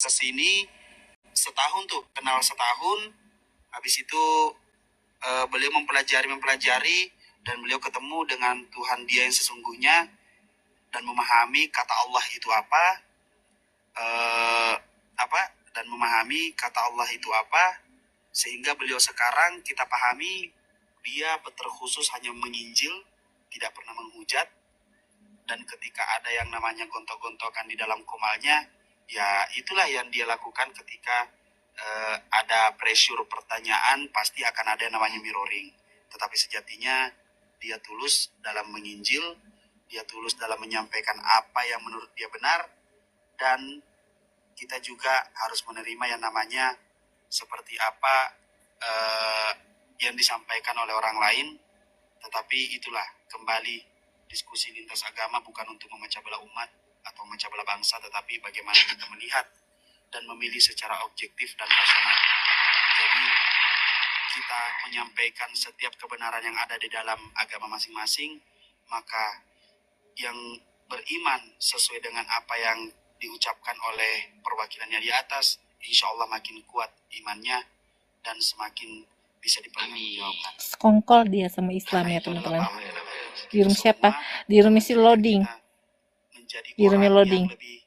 kesini setahun tuh, kenal setahun. Habis itu beliau mempelajari dan beliau ketemu dengan Tuhan dia yang sesungguhnya dan memahami kata Allah itu dan memahami kata Allah itu apa, sehingga beliau sekarang kita pahami dia terkhusus hanya menginjil, tidak pernah menghujat. Dan ketika ada yang namanya gontok-gontokan di dalam komalnya, ya itulah yang dia lakukan ketika ada pressure pertanyaan, pasti akan ada yang namanya mirroring. Tetapi sejatinya dia tulus dalam menginjil, dia tulus dalam menyampaikan apa yang menurut dia benar, dan kita juga harus menerima yang namanya seperti apa yang disampaikan oleh orang lain. Tetapi itulah kembali diskusi lintas agama bukan untuk memecah belah umat atau memecah belah bangsa, tetapi bagaimana kita melihat dan memilih secara objektif dan rasional. Jadi kita menyampaikan setiap kebenaran yang ada di dalam agama masing-masing, maka yang beriman sesuai dengan apa yang diucapkan oleh perwakilannya di atas, insya Allah makin kuat imannya dan semakin bisa dipertanggungjawabkan. Sekongkol dia sama Islam ya teman-teman. Di room siapa? Di room isi loading. Di room loading. Lebih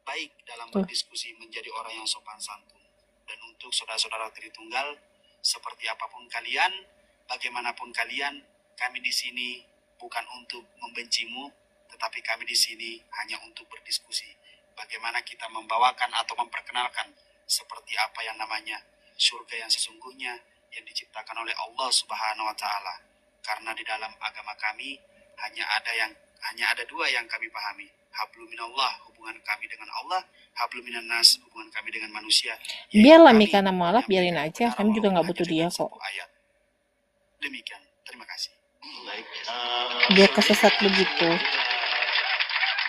baik dalam berdiskusi, menjadi orang yang sopan santun. Dan untuk saudara-saudara Tritunggal, seperti apapun kalian, bagaimanapun kalian, kami di sini bukan untuk membencimu, tetapi kami di sini hanya untuk berdiskusi. Bagaimana kita membawakan atau memperkenalkan seperti apa yang namanya surga yang sesungguhnya yang diciptakan oleh Allah Subhanahu wa Ta'ala. Karena di dalam agama kami hanya ada dua yang kami pahami. Hablum minallah, hubungan kami dengan Allah. Hablum minan nas, hubungan kami dengan manusia. Biarlah Mikana mualaf, biarin aja. Kami juga nggak butuh dia kok. Demikian, terima kasih. Dia kesesat begitu.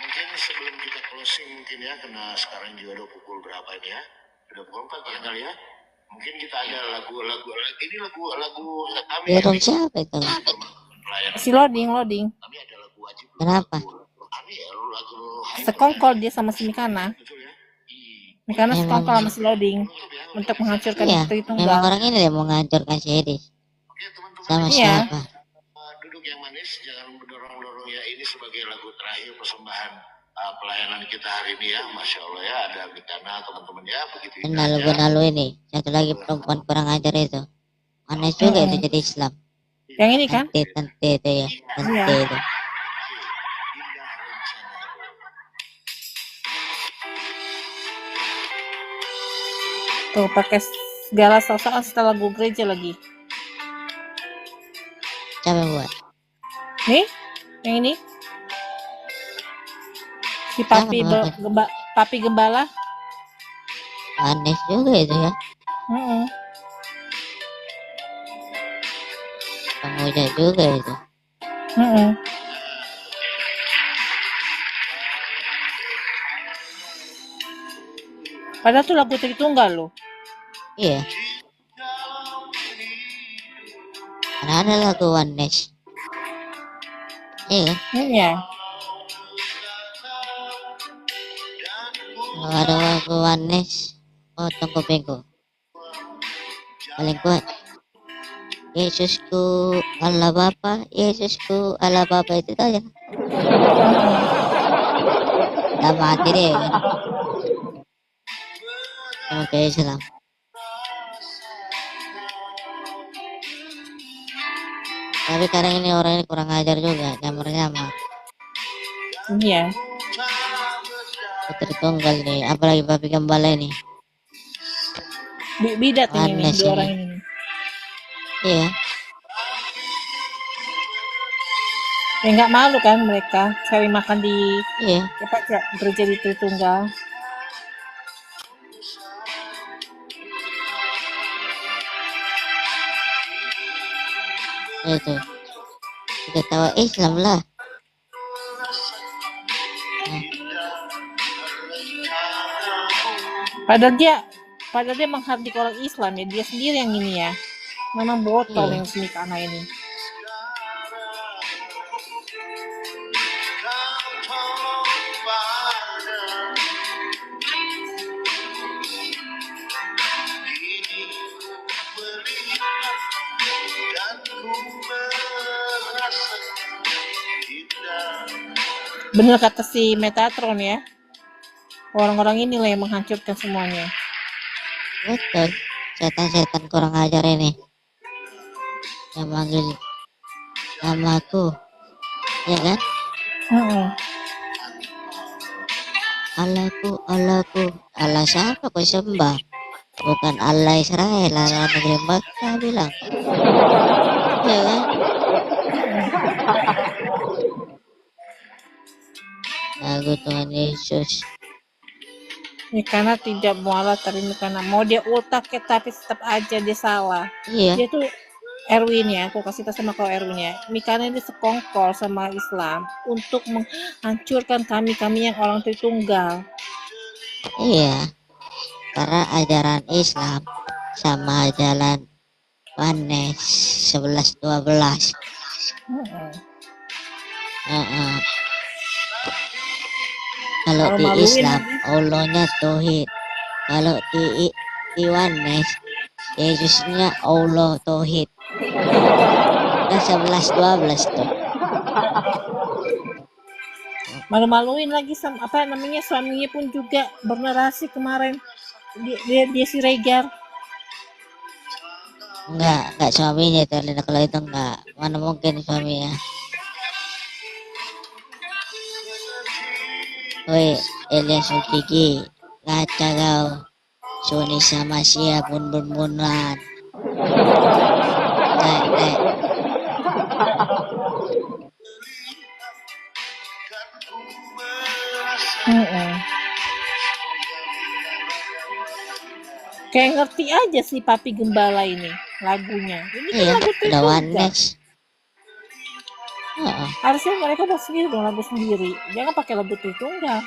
Mungkin sebelum kita closing mungkin ya, karena sekarang juga udah pukul berapa ini ya? Udah pukul 4 barangkali ya. Mungkin kita ada lagu kami. Ya dong, siapa itu? Si loading. Kami ada lagu wajib. Kenapa? Kami ya lagu. Sekongkol dia sama si Mikana. Mikana sekongkol sama si loading untuk menghancurkan Iya, Tritunggal. memang orang ini dia mau menghancurkan si Edis. Oke teman-teman. Sama Iya. siapa? Duduk yang manis, jangan mendorong-dorong ya. Ini sebagai lagu terakhir persembahan pelayanan kita hari ini ya. Masya Allah ya, ada Mikana teman-teman ya, begitu Benalu ini. Satu lagi perempuan kurang ajar itu. Aneh juga itu jadi Islam. Yang ini kan? Tante itu ya. Tante itu. Tuh pakai segala sosokan setelah lagu gereja lagi. Siapa yang buat? Nih, yang ini. Si papi papi gembala. Aneh juga itu ya. Pemuja juga itu. Padahal tuh lagu Tritunggal loh. Iya. Karena ada lagu Oneness. Iya. Iya. Kalau ada lagu Oneness, potong kupingku. Paling kuat. Yesusku Allah Bapa, Yesusku Allah Bapa itu aja. Udah mati deh kan. Oke, Islam. Tapi kadang ini orang ini kurang ajar juga, nyamar-nyamar. Iya. Putri Tunggal nih, apalagi Papi Gembala ini. Bidat ini dua orang ini. Iya. Ya nggak malu kan mereka cari makan di gereja di Tritunggal. Itu kita tahu Islam lah. Padahal dia menghardik orang Islam ya, dia sendiri yang ini ya. Memang botol yang si Mikana ini. Bener kata si Metatron ya. Orang-orang ini lah yang menghancurkan semuanya. Betul. Setan-setan kurang ajar ini yang manggil namaku, ya kan? Heeh. Allahku, Allahku. Allah siapa kau sembah? Bukan Allah Israel, Allah negeri Mekah bilang. Ya kan? Lagu Tuhan Yesus. Mikana tidak mualah tapi Mikana mau dia ultak tapi tetap aja dia salah. Iya. Dia tuh Erwin ya, aku kasih tahu sama kau Erwin ya. Mikana ini sekongkol sama Islam untuk menghancurkan kami yang orang Tritunggal. Iya. Karena ajaran Islam sama jalan Oneness 11-12. Kalau di Islam Allahnya tauhid. Kalau di Oneness Yesusnya Allah tauhid. Kan 11-12 tuh. Malu-maluin lagi sama apa namanya suaminya pun juga bernarasi kemarin. Dia si Regar. Enggak suaminya itu, kalau itu enggak. Mana mungkin suaminya. Woi, Elias Ukiki, ngaca kau. Suni sama sia bun-bun-bunan. Kayak. Kayak ngerti aja sih Papi Gembala ini lagunya. Ini kan lagu Tritunggal. Harusnya mereka buat sendiri dong lagu sendiri. Jangan pakai lagu Tritunggal.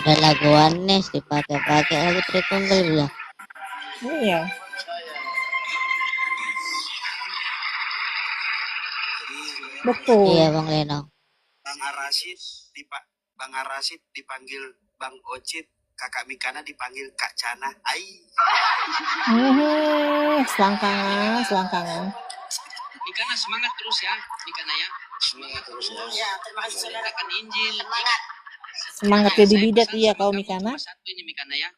Udah lagu Oneness dipakai lagu Tritunggal juga. Iya. Betul. Iya Bang Leno. Bang Arasid dipanggil Bang Ocit, kakak Mikana dipanggil Kak Cana. Selangkangan. Mikana semangat terus ya, Mikana ya. Semangat terus ya. Ya, terima kasih saudara. Injil. Semangat jadi bidat iya kau Mikana. Satu ini Mikana ya.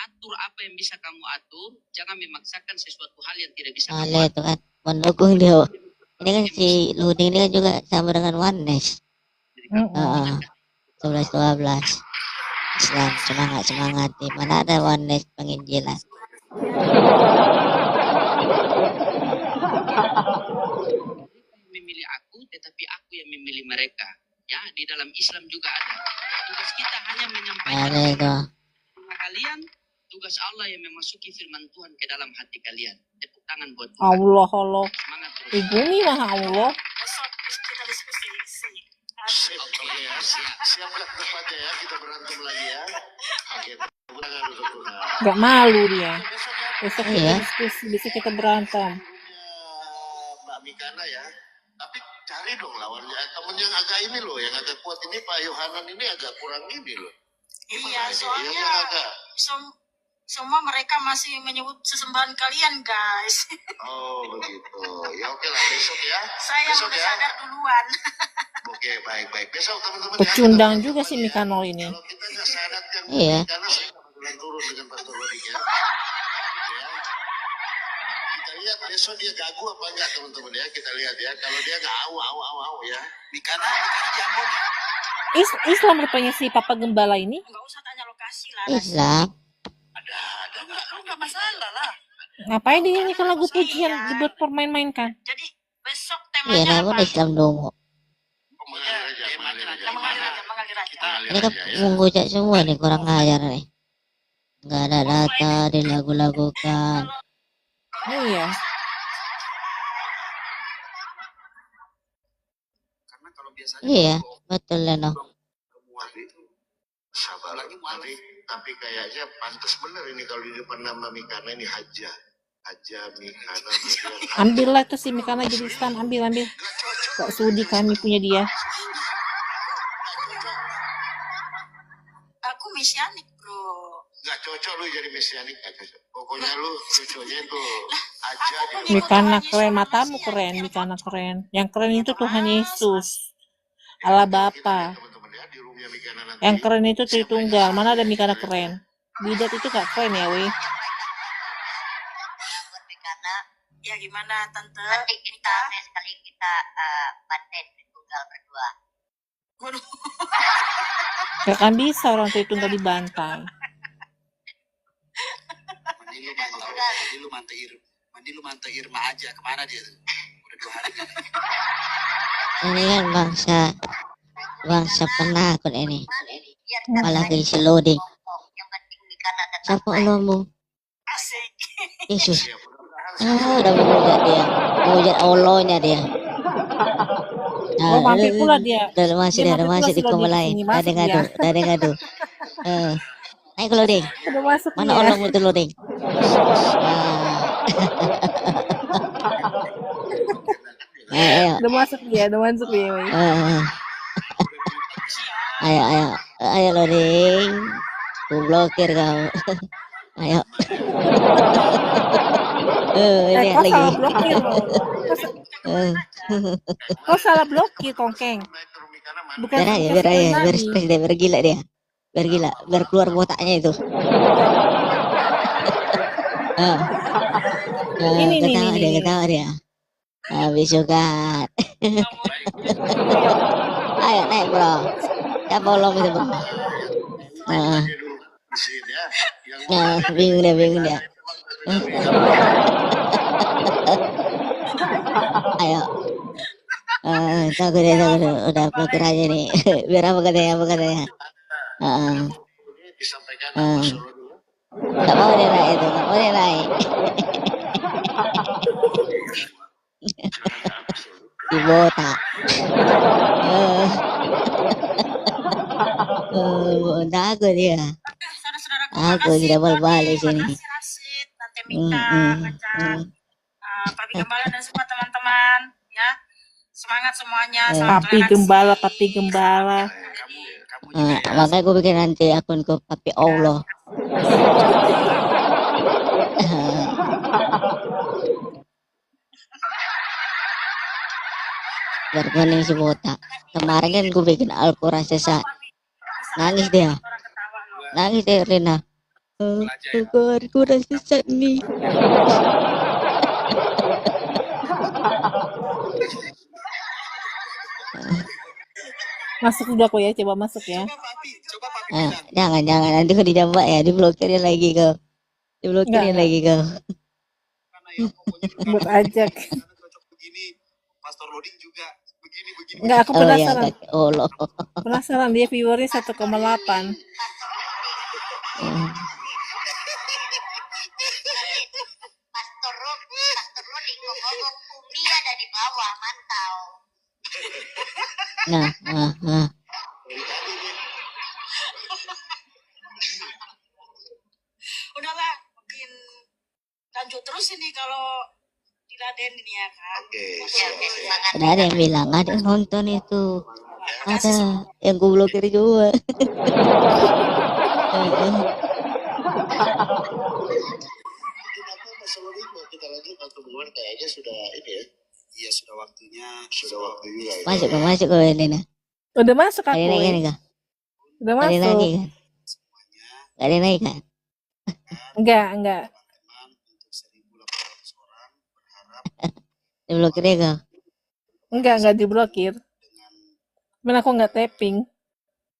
Atur apa yang bisa kamu atur, jangan memaksakan sesuatu hal yang tidak bisa kamu atur. Itu kan mendukung dia. Ini kan si Luding ini kan juga sama dengan Oneness. 11-12. Islam semangat di mana ada Oneness penginjilan. Memilih aku, tetapi aku yang memilih mereka. Ya, di dalam Islam juga ada. Tugas kita hanya menyampaikan kalian, tugas Allah yang memasuki firman Tuhan ke dalam hati kalian. Tepuk tangan buat Tuhan. Allah. Semangat terus. Ibuni lah Allah. Kita diskusi. Siapkan tempatnya ya, kita berantem lagi ya. Oke, Gak malu dia. Besok kita diskusi, besok kita berantem. Mbak Mikana ya. Tapi cari dong lawannya, temen yang agak ini loh, yang agak kuat ini Pak Yohanan ini agak kurang ini loh. Iya, soalnya semua mereka masih menyebut sesembahan kalian, guys. Oh begitu. Ya oke lah, besok ya. Saya besok udah ya. sadar duluan. Oke, baik. Besok teman-teman Pecundang juga sih Mikano ini. Kalau kita nggak sadarkan karena saya bakalan turun dengan Pastor Rodik ya. Gitu ya. Kita lihat besok dia gagu apa enggak teman-teman ya. Kita lihat ya. Kalau dia nggak au ya. Mikana di Ambon. Islam rupanya si Papa Gembala ini. Enggak usah tanya lokasi lah. Islam. Ada Enggak masalah lah. Ngapain dia nyanyikan lagu pujian dibuat permain-mainkan? Jadi besok Iya, temanya namun apa? Islam dong. mengalir aja. Mengalir aja. Ini kan menghujat semua nih, kurang ajar nih. Nggak ada data dilagu-lagukan. Iya. Karena kalau biasanya Iya, betul Leno. Sabar tapi kayaknya pantas bener ini kalau di depan nama Mikana ini Haja Mikana. Ambillah tuh si Mikana jadi Islam, ambil. Gak sudi kami punya dia. Aku mesianik, bro. Nggak cocok lu jadi mesianik, nggak cocok. Pokoknya lu cocoknya itu aja dia. Mikana keren, matamu keren, Mikana keren. Yang keren itu Tuhan Yesus, Allah Bapa. Teman-teman ya, di roomnya Mikana nanti. Yang keren itu Tritunggal. Mana ada Mikana keren? Bidat itu gak keren ya, weh. Karena ya gimana tante Nanti kita sekali kita paten tunggal berdua. Gak kan bisa orang Tritunggal dibantai. Mandi lu mantai Irma aja. Kemana dia tuh? Udah 2 hari kan? Ini kan bangsa penakut ini. Malah kayak loading. Siapa Allahmu? asik. Yesus. Udah menghujat dia. Menghujat Allahnya dia. Oh, mampir pula dia. Udah masih Dia udah mampir masih di pula kamar si lain. Lodi Ada kesini, ngadu, masuk ada ngadu. Naik loading. Udah masuk Mana dia. Allahmu tuh loading? Ayo. Udah masuk dia, weh. Ayo loading. Ku blokir kau. Ayo. Lihat Kau lagi. salah blokir loh. Kau salah blokir, Tongkeng. Bukan Biar aja, biar stres deh, biar gila dia. Biar gila, biar keluar botaknya itu. Ketawa dia. Habis suka. Ayo naik bro. Siapa belum itu bro? Bingung dia. Ayo. Takut udah blokir aja nih. Biar apa katanya. Disampaikan Gak mau dia naik itu, gak mau dia naik. Di botak. Takut dia. Aku tidak balik sini. Rasid, Tante Mika, Kaca, Papi Gembala dan semua teman-teman ya. Semangat semuanya. Salam Papi toleransi. Gembala. Makanya gue bikin nanti akun ke Papi Allah. Biar kuning si botak. Kemarin kan gue bikin Al-Quran sesat. Nangis dia Rina. Al-Quran sesat nih. Masuk juga kok ya, coba masuk ya. Coba Papi bilang. Jangan nanti kau dijambak ya, diblokirnya lagi kau. Karena ya pokoknya Buat ajak. karena cocok begini. Pastor Loading juga begini. Enggak, aku Oh ya, penasaran. kaki Allah. Penasaran dia viewernya 1,8. Pastor Roding ngomong Umi ada di bawah, mantau. Nah. Udahlah, makin lanjut terus ini kalau diladen ini ya kan. Oke, Semangat. Ada yang bilang ada yang nonton itu. Ada yang gue blokir juga. Kenapa Mas Lodik mau kita lanjut atau bagaimana? Kayaknya sudah ini ya. Iya, sudah waktunya. Sudah waktu juga ya. Masuk ke Lena. Udah masuk aku. Ada naik kan kah? Udah Ada masuk. lagi kan? Gak ada naik kan? Enggak. Teman-teman untuk 1.800 orang berharap Diblokirnya kah? Enggak diblokir. dengan Cuman aku enggak tapping.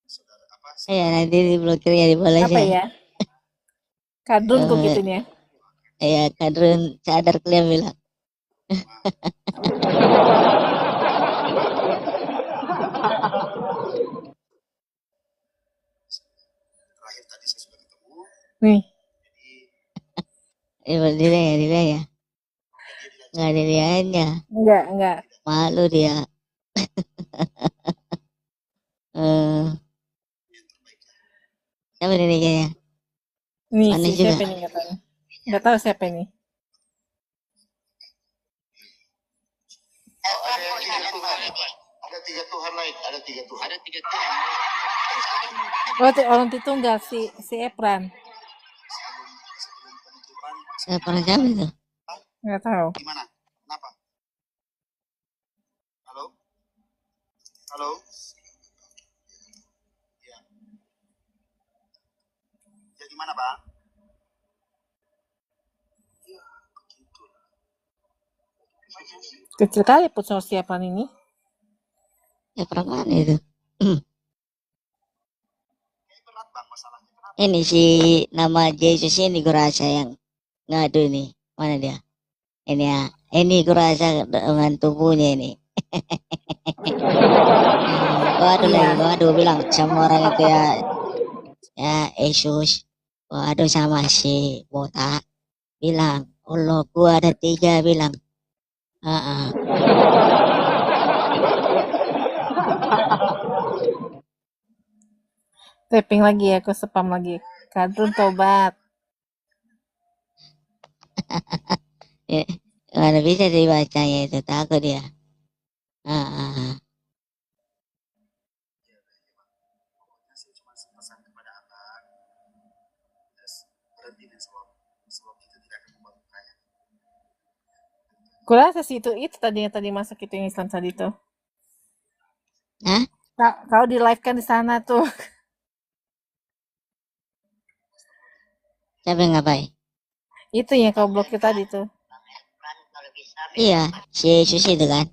saudara Iya nanti diblokirnya dibalas Apa ya. ya? Kadun kok gitu ya. Iya kadrun sadar kalian bilang. terakhir tadi saya sudah ketemu. Nih. Dilihat ya. Nggak dilihatnya. Enggak. Malu dia. Siapa ini kayaknya? Nih Aneh si juga. siapa nih katanya. Enggak tahu siapa nih. Ada tiga Tuhan naik, ada tiga Tuhan. Ada 3 Tuhan. Oh, orang Tritunggal si Epran. Sebelum penutupan Siapa siapa itu? Nggak tahu. Gimana? Kenapa? Halo? Halo? Ya. Ya gimana, Bang? Ya, begitulah. Kecil kali persiapan ini. Ya perempuan itu. Kayak berat, Bang, masalahnya. Kenapa? Ini si nama Yesus ini kurasa yang ngadu nih. Mana dia? Ini ya. Ini kurasa dengan tubuhnya ini. Waduh lagi, waduh bilang sama orang itu ya, ya Yesus. Waduh sama si botak bilang, Allah gua ada 3 bilang. Tapping lagi ya, aku spam lagi. Kadrun tobat. Ya, mana bisa dibacanya itu, takut dia. Pokoknya saya cuma pesan kepada Abang. Terus berhenti nih sebab kita tidak akan membuat kaya. Kurasa sih itu tadi yang tadi masak itu yang Islam tadi tuh. Hah? Kau di live kan di sana tuh. Siapa yang ngapain? Itu yang kau blokir tadi tuh. Iya, si Yesus itu kan.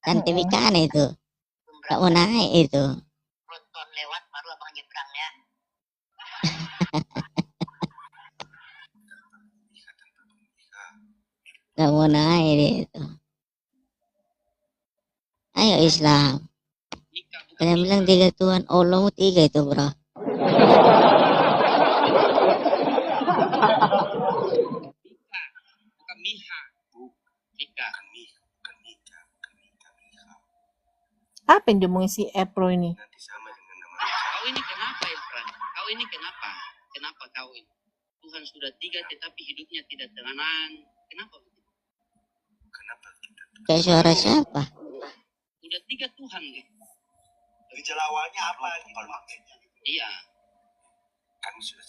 Dan temikan itu. Gak mau naik itu. Penonton lewat baru abang nyebrang ya. Gak mau naik dia itu. Ayo Islam. Kalian bilang 3 Tuhan, Allah mau 3 itu bro. Bukan Miha. Mika. Apa yang diomongin si Epro ini? Nanti sama dengan nama Kau ini kenapa, Efran? Kau ini kenapa? Kenapa kau ini? Tuhan sudah 3 tetapi hidupnya tidak tenang. Kenapa begitu? kenapa kita Kayak suara siapa? Sudah 3 Tuhan gitu. gejala awalnya apa gitu maksudnya? Iya. Aku sudah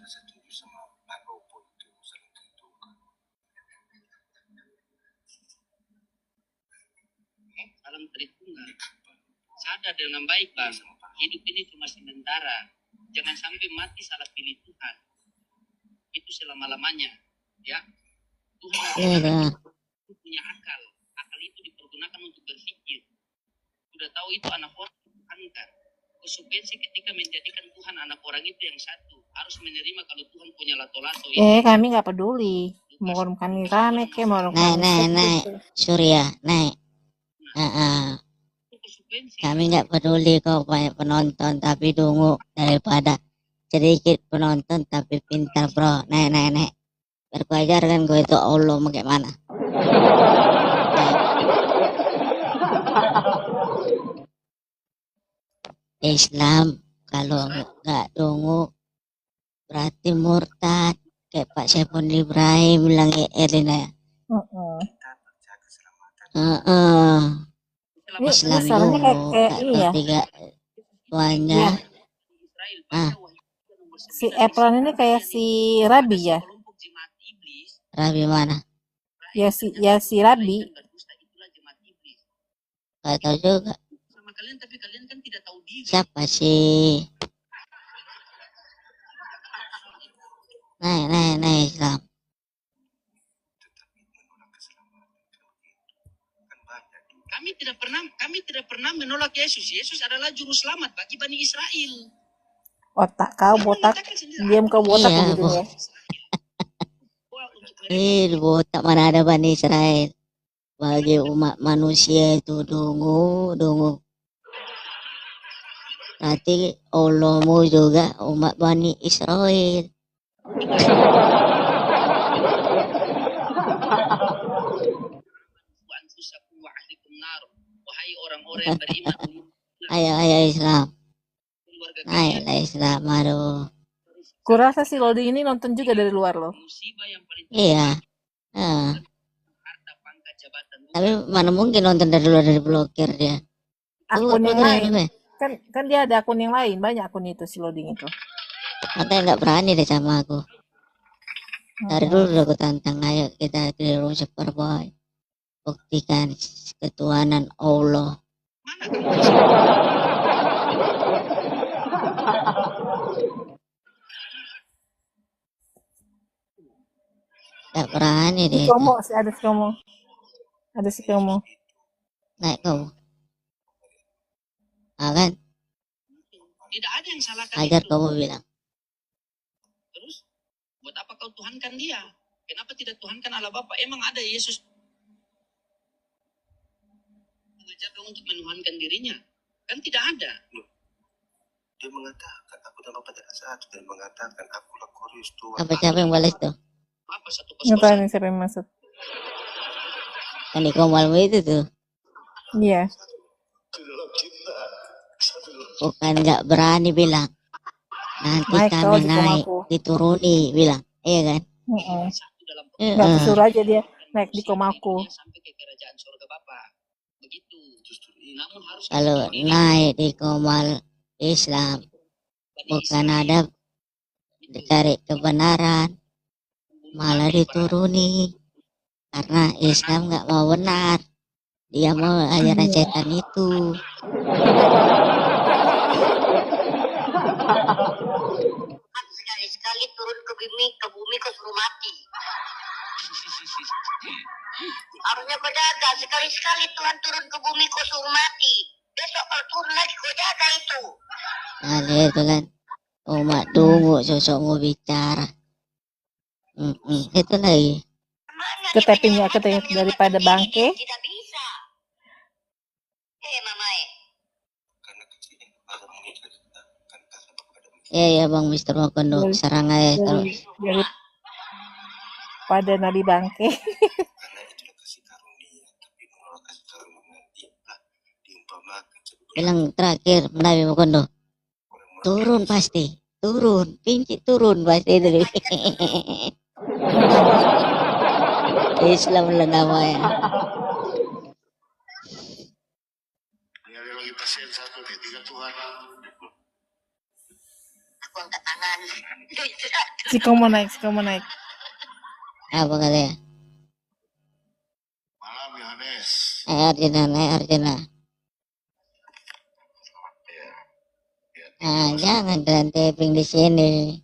setuju sama Pak Robo itu saling tentukan. Salam Tritunggal. Sadar dengan baik, Bang. Hidup ini cuma sementara. Jangan sampai mati salah pilih Tuhan. Itu selama-lamanya. Ya. Tuhan Iya. punya akal. Akal itu dipergunakan untuk berpikir. Sudah tahu itu anak orang Tuhan kan. Konsekuensi ketika menjadikan Tuhan anak orang itu yang satu. Harus menerima kalau Tuhan punya lato-lato itu. Kami nggak peduli. Mau orang kami rame ke, mau orang kami Naik. Surya, naik. Konsekuensi. Kami nggak peduli kok banyak penonton tapi dungu daripada sedikit penonton tapi pintar bro. Naik. Biar ku ajarkan gue itu Allah mau kayak mana. Islam kalau nggak dungu berarti murtad kayak Pak Saiful Ibrahim bilang Erina ya. Kita berjaga keselamatan. Ini Islam suaranya dungu kayak ini ya. tiga tuanya. Si Epron ini kayak si Rabi ya. Rabi mana? Ya si Rabi. Gak tahu juga. Sama kalian tapi kalian kan tidak tahu diri. Siapa sih? Naik Islam. Kami tidak pernah menolak Yesus. Yesus adalah juru selamat bagi Bani Israel. Otak kau botak. Diam kau botak Iya, begitu ya. Botak mana ada Bani Israel. Bagi umat manusia itu dungu. Berarti Allahmu juga umat Bani Israel. Wahai orang-orang yang beriman. Ayo Islam. Naiklah Islam, aduh. Kurasa si Lodi ini nonton juga dari luar loh. Iya. Tapi mana mungkin nonton dari luar, dari blokir dia. Akun yang lain. Kan dia ada akun yang lain, banyak akun itu si Loading itu. Katanya nggak berani deh sama aku. Dari dulu udah aku tantang, ayo kita keliru Superboy, buktikan ketuhanan Allah. Mana kamu bisa? Tak berani Si dia itu. Komo, ada si Komo. Ada si Komo. Naik kau. Kan? Tidak ada yang salahkan Ajar itu. kamu bilang. Terus, buat apa kau tuhankan dia? Kenapa tidak tuhankan Allah Bapa? Emang ada Yesus mengajar kau untuk menuhankan dirinya? Kan tidak ada. Dia mengatakan aku dan Bapak tidak satu, dan mengatakan akulah Kristus Tuhan. Apa siapa yang balas tuh? Apa satu Nggak tahu kos-kosan? nih siapa yang masuk. Yang di Komalmu itu tuh. Iya. Di dalam cinta, satu dalam Bukan nggak berani bilang. Nanti Naik kau kami di naik, komaku. dituruni bilang. Iya kan? Satu dalam Nggak Heeh. disuruh aja dia naik di komaku. dia sampai ke kerajaan surga Bapa. Begitu. Namun harus Kalau naik di Komal Islam, bukan ada cari kebenaran, malah dituruni. Karena Islam nggak mau benar, dia mau ajaran setan itu. Sekali-sekali turun ke bumi kau suruh mati. Harusnya kau jaga, sekali-sekali Tuhan turun ke bumi kau suruh mati. Besok kalau turun lagi kau jaga itu. Nah, dia itu kan, umat tunggu sosok mau bicara. Itu lagi. Mana Ke dia tapping ya, ke menyelamatkan tapping daripada diri? bangke. Tidak bisa. Mamae. karena kecil pada mengikat kan kasih kepada Ya Bang Mister Makondo, serang aja kalau Dari pada Nabi Bangke. karena itulah kasih karunia, tapi menolak kasih karunia dialah diumpamakan sebagai bilang terakhir Nabi Makondo, turun pasti, turun, pinci turun pasti itu. Islam lah namanya. Ini ada lagi pasien satu nih, tiga Tuhan. Aku angkat tangan. Si Komo naik, si Komo naik. Apa katanya? Malam Yohanes. Arjuna. Nah, jangan kalian tapping di sini.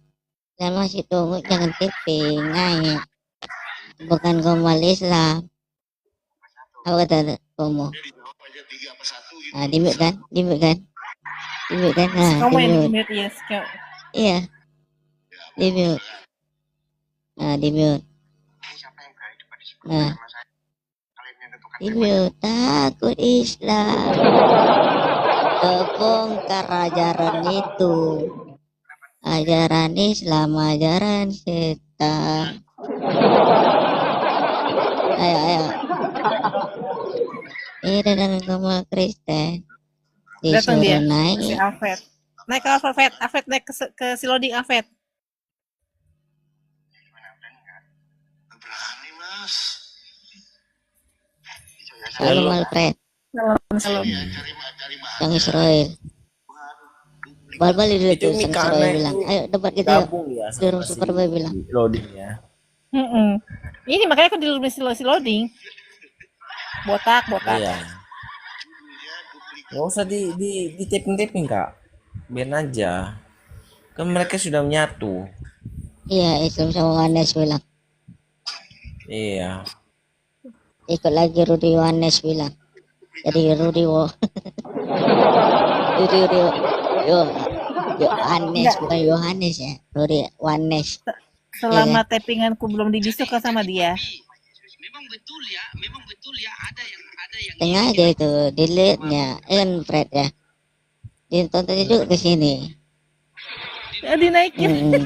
Saya masih tunggu, jangan tapping, naik. Bukan Komal Islam. Apa kata Komo? Dia dijawab aja tiga apa satu gitu. Nah, dimik kan? Nah, Komo yang dimute. di-mute ya. Iya, dimute. Nah, dimute. Nah, dimute. Takut Islam. Kebongkar ajaran itu. Ajaran Islam, ajaran setan. Ayo. Ini dengan Komal Kristen. Datang dia. Disuruh naik. Si Alfred. Naik ke Alfred. Alfred naik ke si Loading Alfred. Berani mas. Salam Alfred. Salam. Ya, cari bahan. Yang Israel. Bal-bal itu Itu yang Mikana Israel itu bilang. Ayo debat kita yuk. gabung ya Suruh sama si Superboy bilang. loading ya. Ini makanya aku di si Loading. Botak. Iya. Nggak usah di taping kak. Biar aja. Kan mereka sudah menyatu. Iya, Islam sama Yohanes bilang. Iya. Ikut lagi Rudi Yohanes bilang. Jadi Rudi Yohanes bukan Yohanes ya. Rudi Yohanes. Selama tappinganku belum dibisukan sama dia. memang betul ya ada yang Sengaja itu delete-nya. Kan Fred ya. Ditonton juga ke sini. Dinaikin.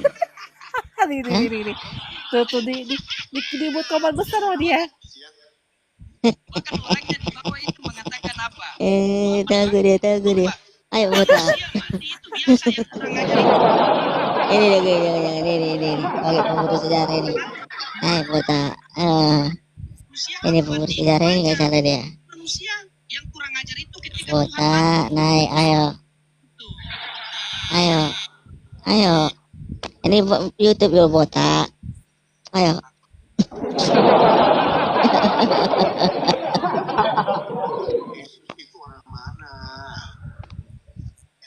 Diri. Tuh dibuat kabar besar sama dia. bahkan orangnya di bawah itu mengatakan apa? Tahu dia. Ayo botak. Itu biasa yang kurang ajar itu. Ini jangan. Pakai pengurus sejarah ini. Ayo botak. Ini pengurus sejarah ini nggak salah dia. Manusia yang kurang ajar itu ketika Botak, naik, ayo. Ini YouTube ya botak. Ayo. Itu orang mana?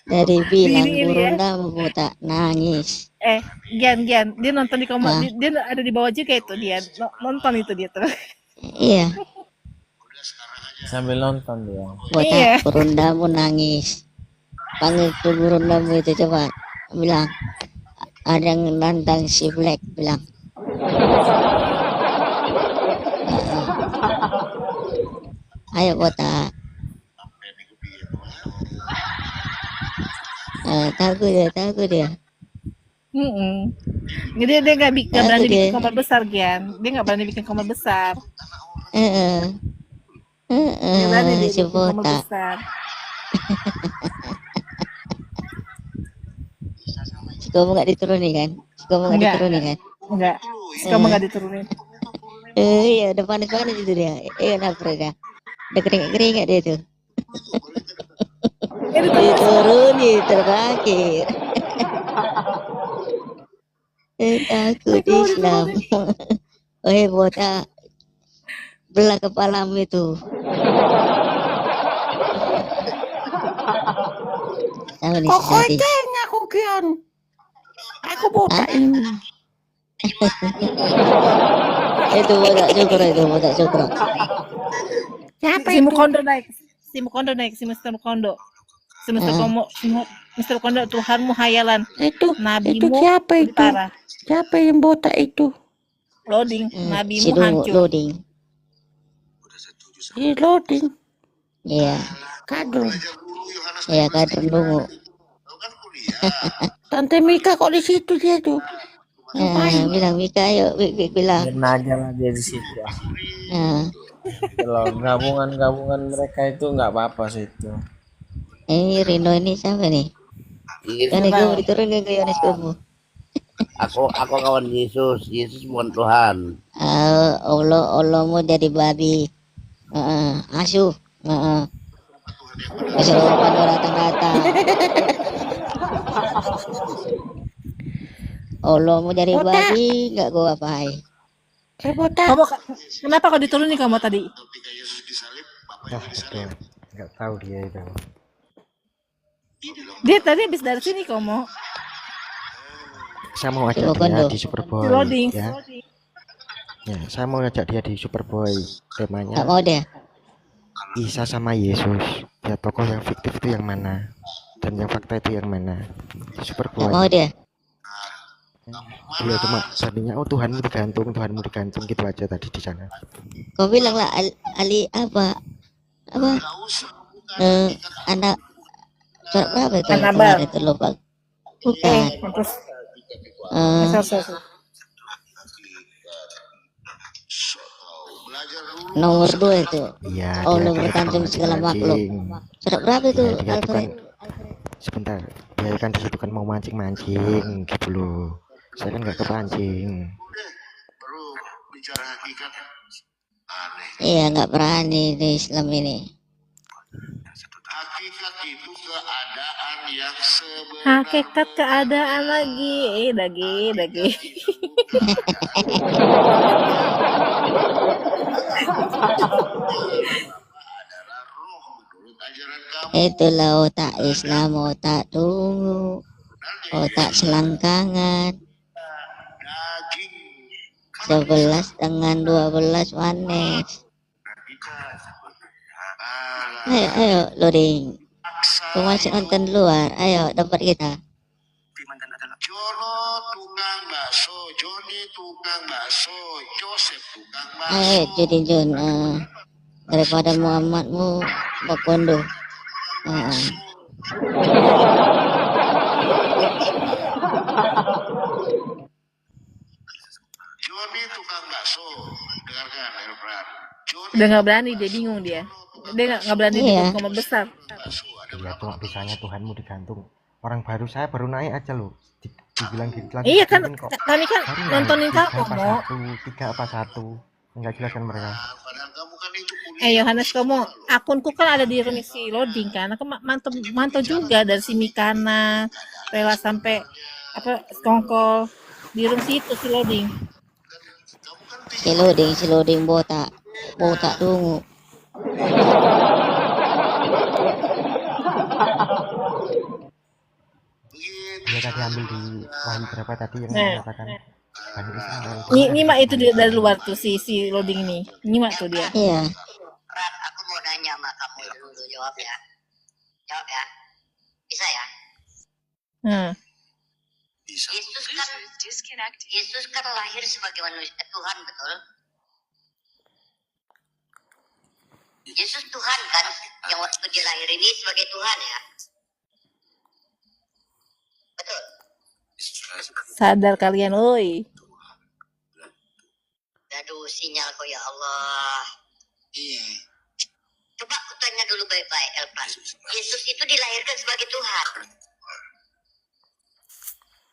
Dari bilang Ini ya. Burunda botak nangis. Gian, dia nonton di kamar, Ah. dia ada di bawah juga itu dia nonton itu dia tuh. Iya, Udah sekarang aja. Sambil nonton dia. botak Iya. Burundamu nangis. Panggil tuh Burundamu itu coba. Bilang ada yang nantang si Black, bilang. Ayo botak. Sampai minggu biru. Takut dia. Jadi dia nggak berani Takut dia. bikin kamar besar, Gian. Dia nggak berani bikin kamar besar. Dia berani dia Si bikin kamar botak. besar. Si kamu nggak diturunin kan? Si kamu nggak Enggak. diturunin kan? Enggak. Kamu nggak diturunin. Iya, udah panas-panas itu dia. Kenapa dia? Udah keringat dia tuh. Diturunin terakhir. Takut Islam. Wahai botak, belah kepalamu itu. Sama nih sesati. Aku Gian. Aku botak ini. Itu botak syukur. Siapa si Mukondo naik. Si Mr. Mukondo. Si Mr. Komo, Mr. Kondo, Tuhanmu hayalan. Itu Nabimu siapa itu? parah. Siapa yang botak itu? Loading, Si nabimu Dungu hancur. loading. Si loading. Iya, Kadrun. Belajar dulu Yohanes. iya kadrun Dungu. Kau kan kuliah. Tante Mika kok di situ dia tuh? Bilang Mika, ayo bilang. Biarin aja lah dia di situ. Kalau gabungan mereka itu nggak apa-apa sih itu. Ini Rino ini siapa nih? Yohanes kamu diturunin ke Yohanes kamu. Aku kawan Yesus bukan Tuhan. Allah mau jadi babi. Asuh. Keserupan datang. Allah mau jadi babi, nggak gua apain. Botak. Kenapa kau diturunin kamu tadi? Ketika Yesus disalib, Bapaknya disalib. Nggak tahu dia itu. Dia tadi habis dari sini kamu. Saya mau ajak Coba dia Kondo. di Superboy Loading. ya saya mau ajak dia di Superboy, Nggak temanya mau deh. Isa sama Yesus. Ya tokoh yang fiktif itu yang mana dan yang fakta itu yang mana di Nggak Superboy. mau deh. Dia cuma tadinya Tuhanmu digantung gitu aja tadi di sana. Kau bilang lah Ali apa anak surat berapa itu? Anabel. Itu lupa. Bukan. Terus Belajar dulu. Nomor 2 itu. Iya. Allah dia berkantum kan segala mancing. makhluk. Surat berapa itu? Ya, dia itu kan Al-Quran? sebentar. Dia kan di situ kan mau mancing gitu loh. Saya kan nggak kepancing. Baru bicara hakikat. Aneh. Iya, nggak berani di Islam ini. Hakikat itu keadaan yang sebenarnya. hakikat keadaan lagi. Adalah roh menurut ajaran kamu. Itulah otak Islam, otak Dungu, otak selangkangan. Daging. 11 dengan 12 manis. Ayo loading. Kau masih nonton luar, ayo dapat kita. Jono tukang bakso, Joni tukang bakso, Joseph tukang bakso. Ayo jadi Jun, daripada Muhammadmu Bakondo. Joni tukang bakso. Dengarkan Elfran. Joni Udah nggak berani, dia bingung dia. Dia nggak berani Iya. bikin kamar besar. bakso. Ada Iya cuma bisanya Tuhanmu digantung. Orang baru saya baru naik aja loh. Dibilang gitu lagi. Iya kan, kok. kami kan Baru naik nontonin tiga kamu apa mau. satu, tiga apa satu. Enggak jelas kan mereka. padahal kamu kan itu kuliah. Yohanes kamu, akunku kan ada di remisi loading kan. Aku mantau juga dari si Mikana, rela sampai apa skongkol di room situ si loading. Si loading botak. Botak dungu. Dia tadi ambil di wahyu berapa tadi yang Nah. mengatakan Bani Israel. Nyimak itu dia dari luar tuh si loading ini. Nyimak tuh dia. Iya. Ran, aku mau nanya sama kamu dulu, jawab ya. Jawab ya. Bisa ya? Yesus kan lahir sebagai manusia Tuhan, betul? Yesus Tuhan kan, yang waktu dia lahir ini sebagai Tuhan ya? Betul? Sadar kalian, oi. Aduh, sinyal kok ya Allah. Iya. Coba aku tanya dulu baik-baik, Elpan. Yesus itu dilahirkan sebagai Tuhan.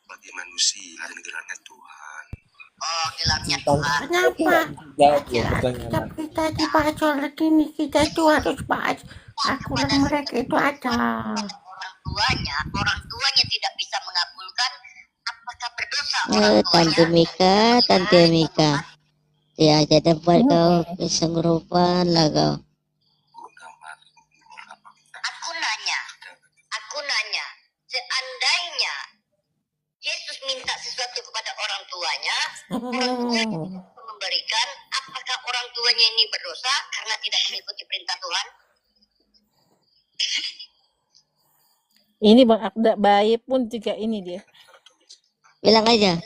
Bagi manusia dan gelarnya Tuhan. Oh, gelarnya Tuhan. Kenapa? Kita dibahas oleh ini, kita itu harus bahas aturan mereka itu ada. Orang tuanya tidak bisa mengabulkan, apakah berdosa orang tuanya? Tante Mika. Ya, jadi buat kau kesengrupan lah kau. Aku nanya, seandainya Yesus minta sesuatu kepada orang tuanya, orang tuanya memberikan, apakah orang tuanya ini berdosa karena tidak mengikuti perintah Tuhan? Ini Bang Akda bayi pun juga ini dia. Bilang aja.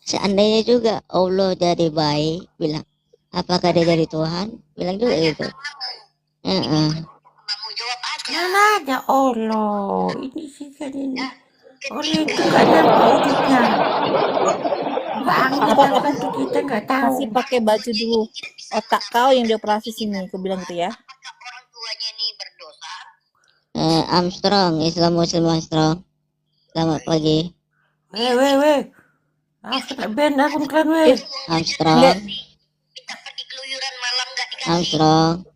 Seandainya juga Allah jadi baik, bilang. Apakah dia dari Tuhan? Bilang juga itu. Mana ada Allah? Ini sih kan ini. Allah itu kan yang wujudnya. Bang, kita nggak tahu. Kasih pakai baju dulu. Otak kau yang dioperasi sini, aku bilang gitu ya. Armstrong, Islam Muslim Armstrong. Selamat pagi. Weh. Ben akun klan weh. Armstrong. Armstrong.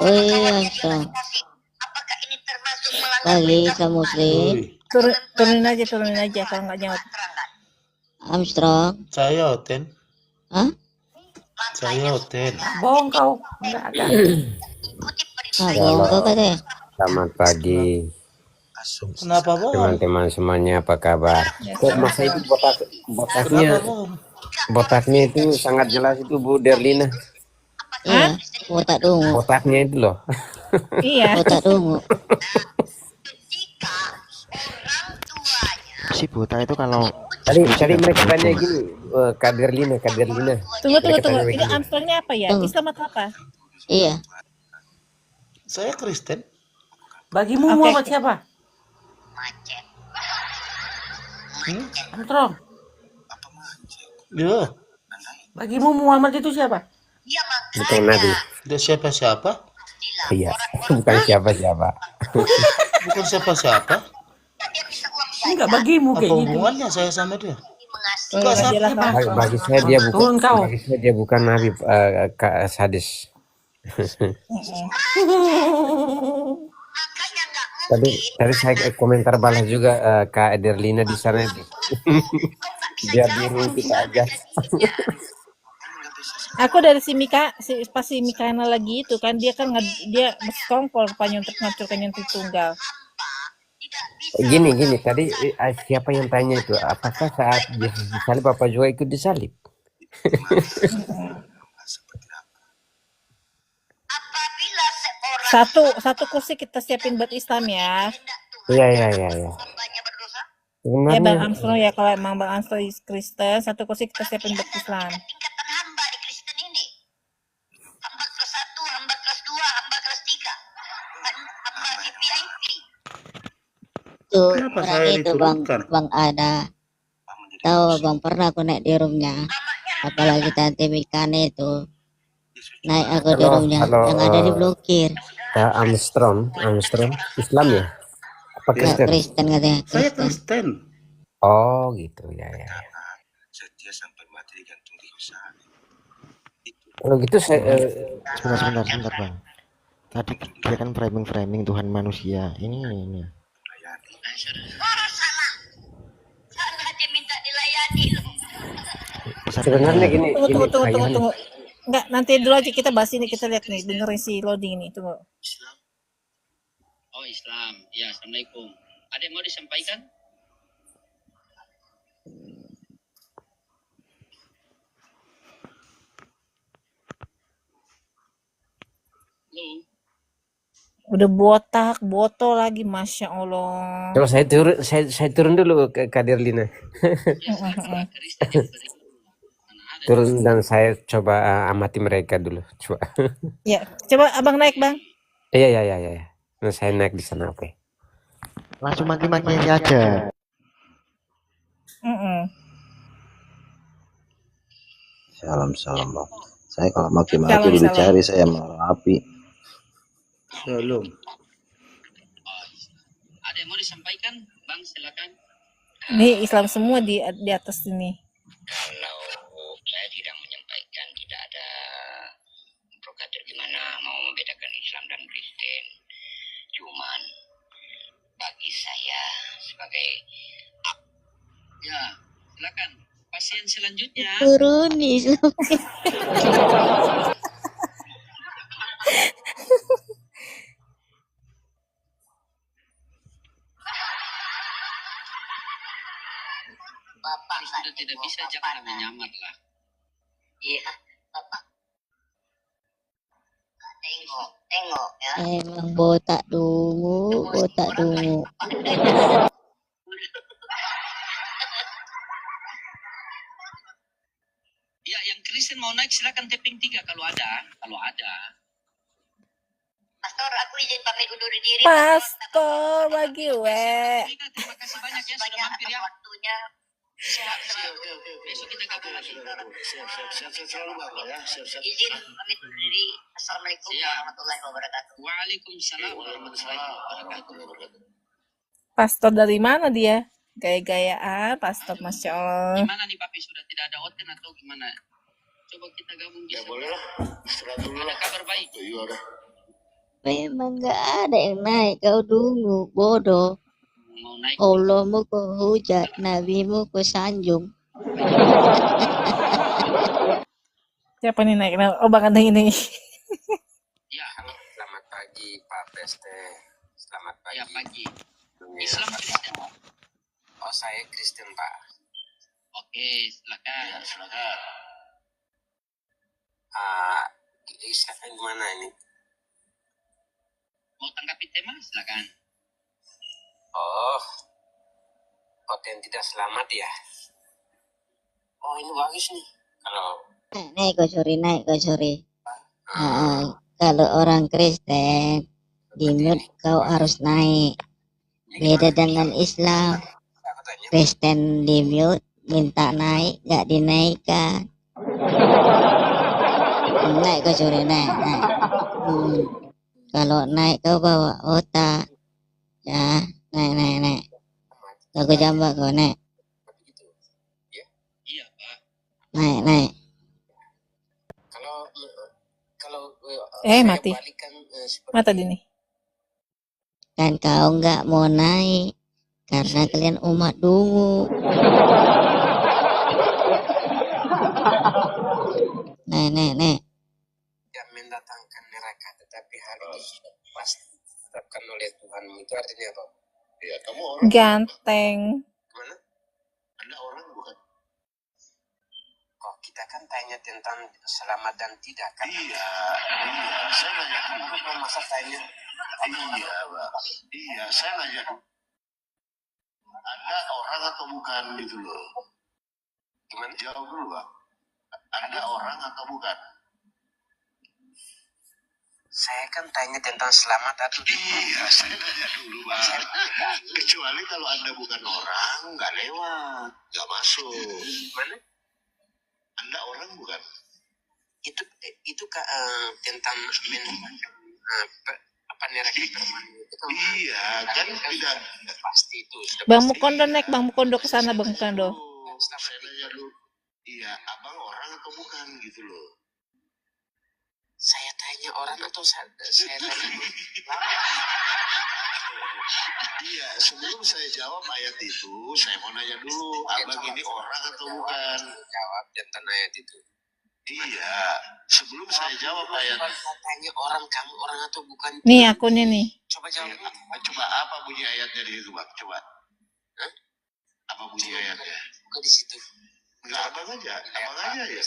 Armstrong. Pagi Islam Muslim. Turunin aja kalau nggak jawab. Armstrong. Saya hotel. Hah? Saya hotel. Bohong kau. Nggak ada. Bohong kau katanya. Selamat pagi. Kenapa bohong? Teman-teman semuanya apa kabar? Kok masa itu botaknya itu sangat jelas itu Bu Derlina. Iya, botak dungu. Botaknya itu loh. Iya. Botak dungu. Si botak itu kalau tadi mereka tanya gini, Kak Derlina. Tunggu. Ini Armstrongnya apa ya? Islam atau apa? Iya. Saya Kristen. Bagimu Muhammad siapa? Armstrong. Yo. Bagimu Muhammad itu siapa? Bukan Nabi. Dia siapa-siapa? Iya, bukan siapa-siapa. Bukan siapa-siapa. Enggak bagimu kayak Apa gitu. hubungannya saya sama dia? Bagi saya dia bukan Nabi, sadis. Tadi saya komentar balas juga Kak Derlina di sana itu. Biar biru kita aja. Aku dari si Mika, pas si Mikana lagi itu kan dia kan dia bersekongkol rupanya untuk menghancurkan yang tunggal. Gini tadi siapa yang tanya itu? Apakah saat Yesus disalib Bapak juga ikut disalib? Satu kursi kita siapin buat Islam ya. Iya. Ya Bang Armstrong ya, kalau emang Bang Armstrong Kristen, satu kursi kita siapin buat Islam. Tuh, itu Bang Ada. Tahu Bang, pernah aku naik di roomnya. Apalagi Tante Mikane itu. Naik aku di roomnya, yang ada diblokir. Armstrong Islam ya? Apa Kristen? Kristen katanya. Saya Kristen. Oh gitu ya. Setia sampai mati digantung di usaha. Kalau gitu saya sebentar Bang. Tadi dia kan framing Tuhan manusia. Ini. bisa Sebenarnya belajar. gini, Tunggu, gini tunggu, tunggu, Kak tunggu, Yohanes. tunggu. Enggak, nanti dulu aja kita bahas ini, kita lihat nih, dengerin si loading nih, tunggu. Oh Islam, ya Assalamualaikum. Ada yang mau disampaikan? Halo. Udah botak, botol lagi, Masya Allah. Coba saya turun dulu ke Kak Derlina. Turun dan saya coba amati mereka dulu. Coba. Ya, coba abang naik bang. Iya. Nah, saya naik di sana, oke. Langsung maki-maki aja. Salam bang. Saya kalau maki-maki belum cari, saya marah api. Shalom. Ada yang mau disampaikan, Bang? Silakan. Nih Islam semua di atas ini. Kalau saya tidak menyampaikan, tidak ada provokator gimana mau membedakan Islam dan Kristen. Cuman bagi saya sebagai Ya, silakan. Pasien selanjutnya. Turun Islam. Bapak sudah tidak bisa, jangan menyamar lah. Iya, Bapak. Tengok ya. Emang botak dungu. Ya, yang Kristen mau naik silakan tapping 3 kalau ada. Pastor, aku izin pamit undur diri. Pastor bagi we. Terima kasih banyak ya sudah mampir ya. Waktunya. Siap. Besok kita gabung lagi. Siap selalu bang ya. Siap. Izin pamit undur diri. Assalamualaikum warahmatullahi wabarakatuh. Waalaikumsalam warahmatullahi wabarakatuh. Pastor dari mana dia? Gaya-gayaan, pastor, Masya Allah. Gimana nih Papi, sudah tidak ada oten atau gimana? Coba kita gabung Ya bisa. boleh lah. Istirahat dulu Ada lah. kabar baik? Iya udah. Memang gak ada yang naik, kau dungu, bodoh. Mau naik. Allahmu ku hujat, nabimu ku sanjung. Siapa nih naik? Oh, Bang Adeng ini. Ya, Selamat pagi Pak Peste. Selamat pagi. ya pagi. Islam Kristen. Oh, saya Kristen, Pak. Oke, silakan. Silakan. Silakan gimana ini? Mau tanggapi tema? Silakan. Oh, yang tidak selamat ya? Oh, ini bagus nih. Kalau Naik kau curi. Kalau orang Kristen, di mute kau harus naik. Beda dengan Islam. Kristen di mute, minta naik, gak dinaikkan. Naik kau curi, naik. Kalau naik kau bawa otak. Ya, naik. Kau jambak kau naik. Iya, Pak. Naik. kalau Mati. Mata ini. Kan kau nggak mau naik karena kalian umat dungu. Naik. tidak mendatangkan neraka, tetapi harus pasti ditetapkan oleh Tuhan. Itu artinya apa? Ya, kamu orang. Ganteng. Gimana? Anda orang bukan? Oh, kita kan tanya tentang selamat dan tidak kan? Iya. Saya nanya dulu. Kalau masa tanya? Iya, Pak. Iya, saya nanya dulu. Anda orang atau bukan gitu loh? Gimana? Jawab dulu, Pak. Anda orang atau bukan? Saya kan tanya tentang selamat atau Iya, saya nanya dulu, Pak. Kecuali kalau Anda bukan orang, nggak lewat, nggak masuk. mana? Anda orang bukan? Itu tentang apa neraka permanen itu kan? Iya, kan tidak pasti itu. Bang Mukondo naik, Bang Mukondo ke sana, Bang Mukondo. Saya nanya dulu. Iya, abang orang atau bukan gitu loh? Saya tanya orang atau saya tanya Iya, sebelum saya jawab ayat itu, saya mau nanya dulu, abang ini orang atau bukan? Jawab tentang ayat itu. Iya, sebelum saya jawab ayat. Tanya orang, kamu orang atau bukan? Nih akunnya nih. Coba jawab. Coba apa bunyi ayatnya di situ, Bang? Coba. Hah? Apa bunyi ayatnya? Bukan di situ. Enggak, abang aja ya.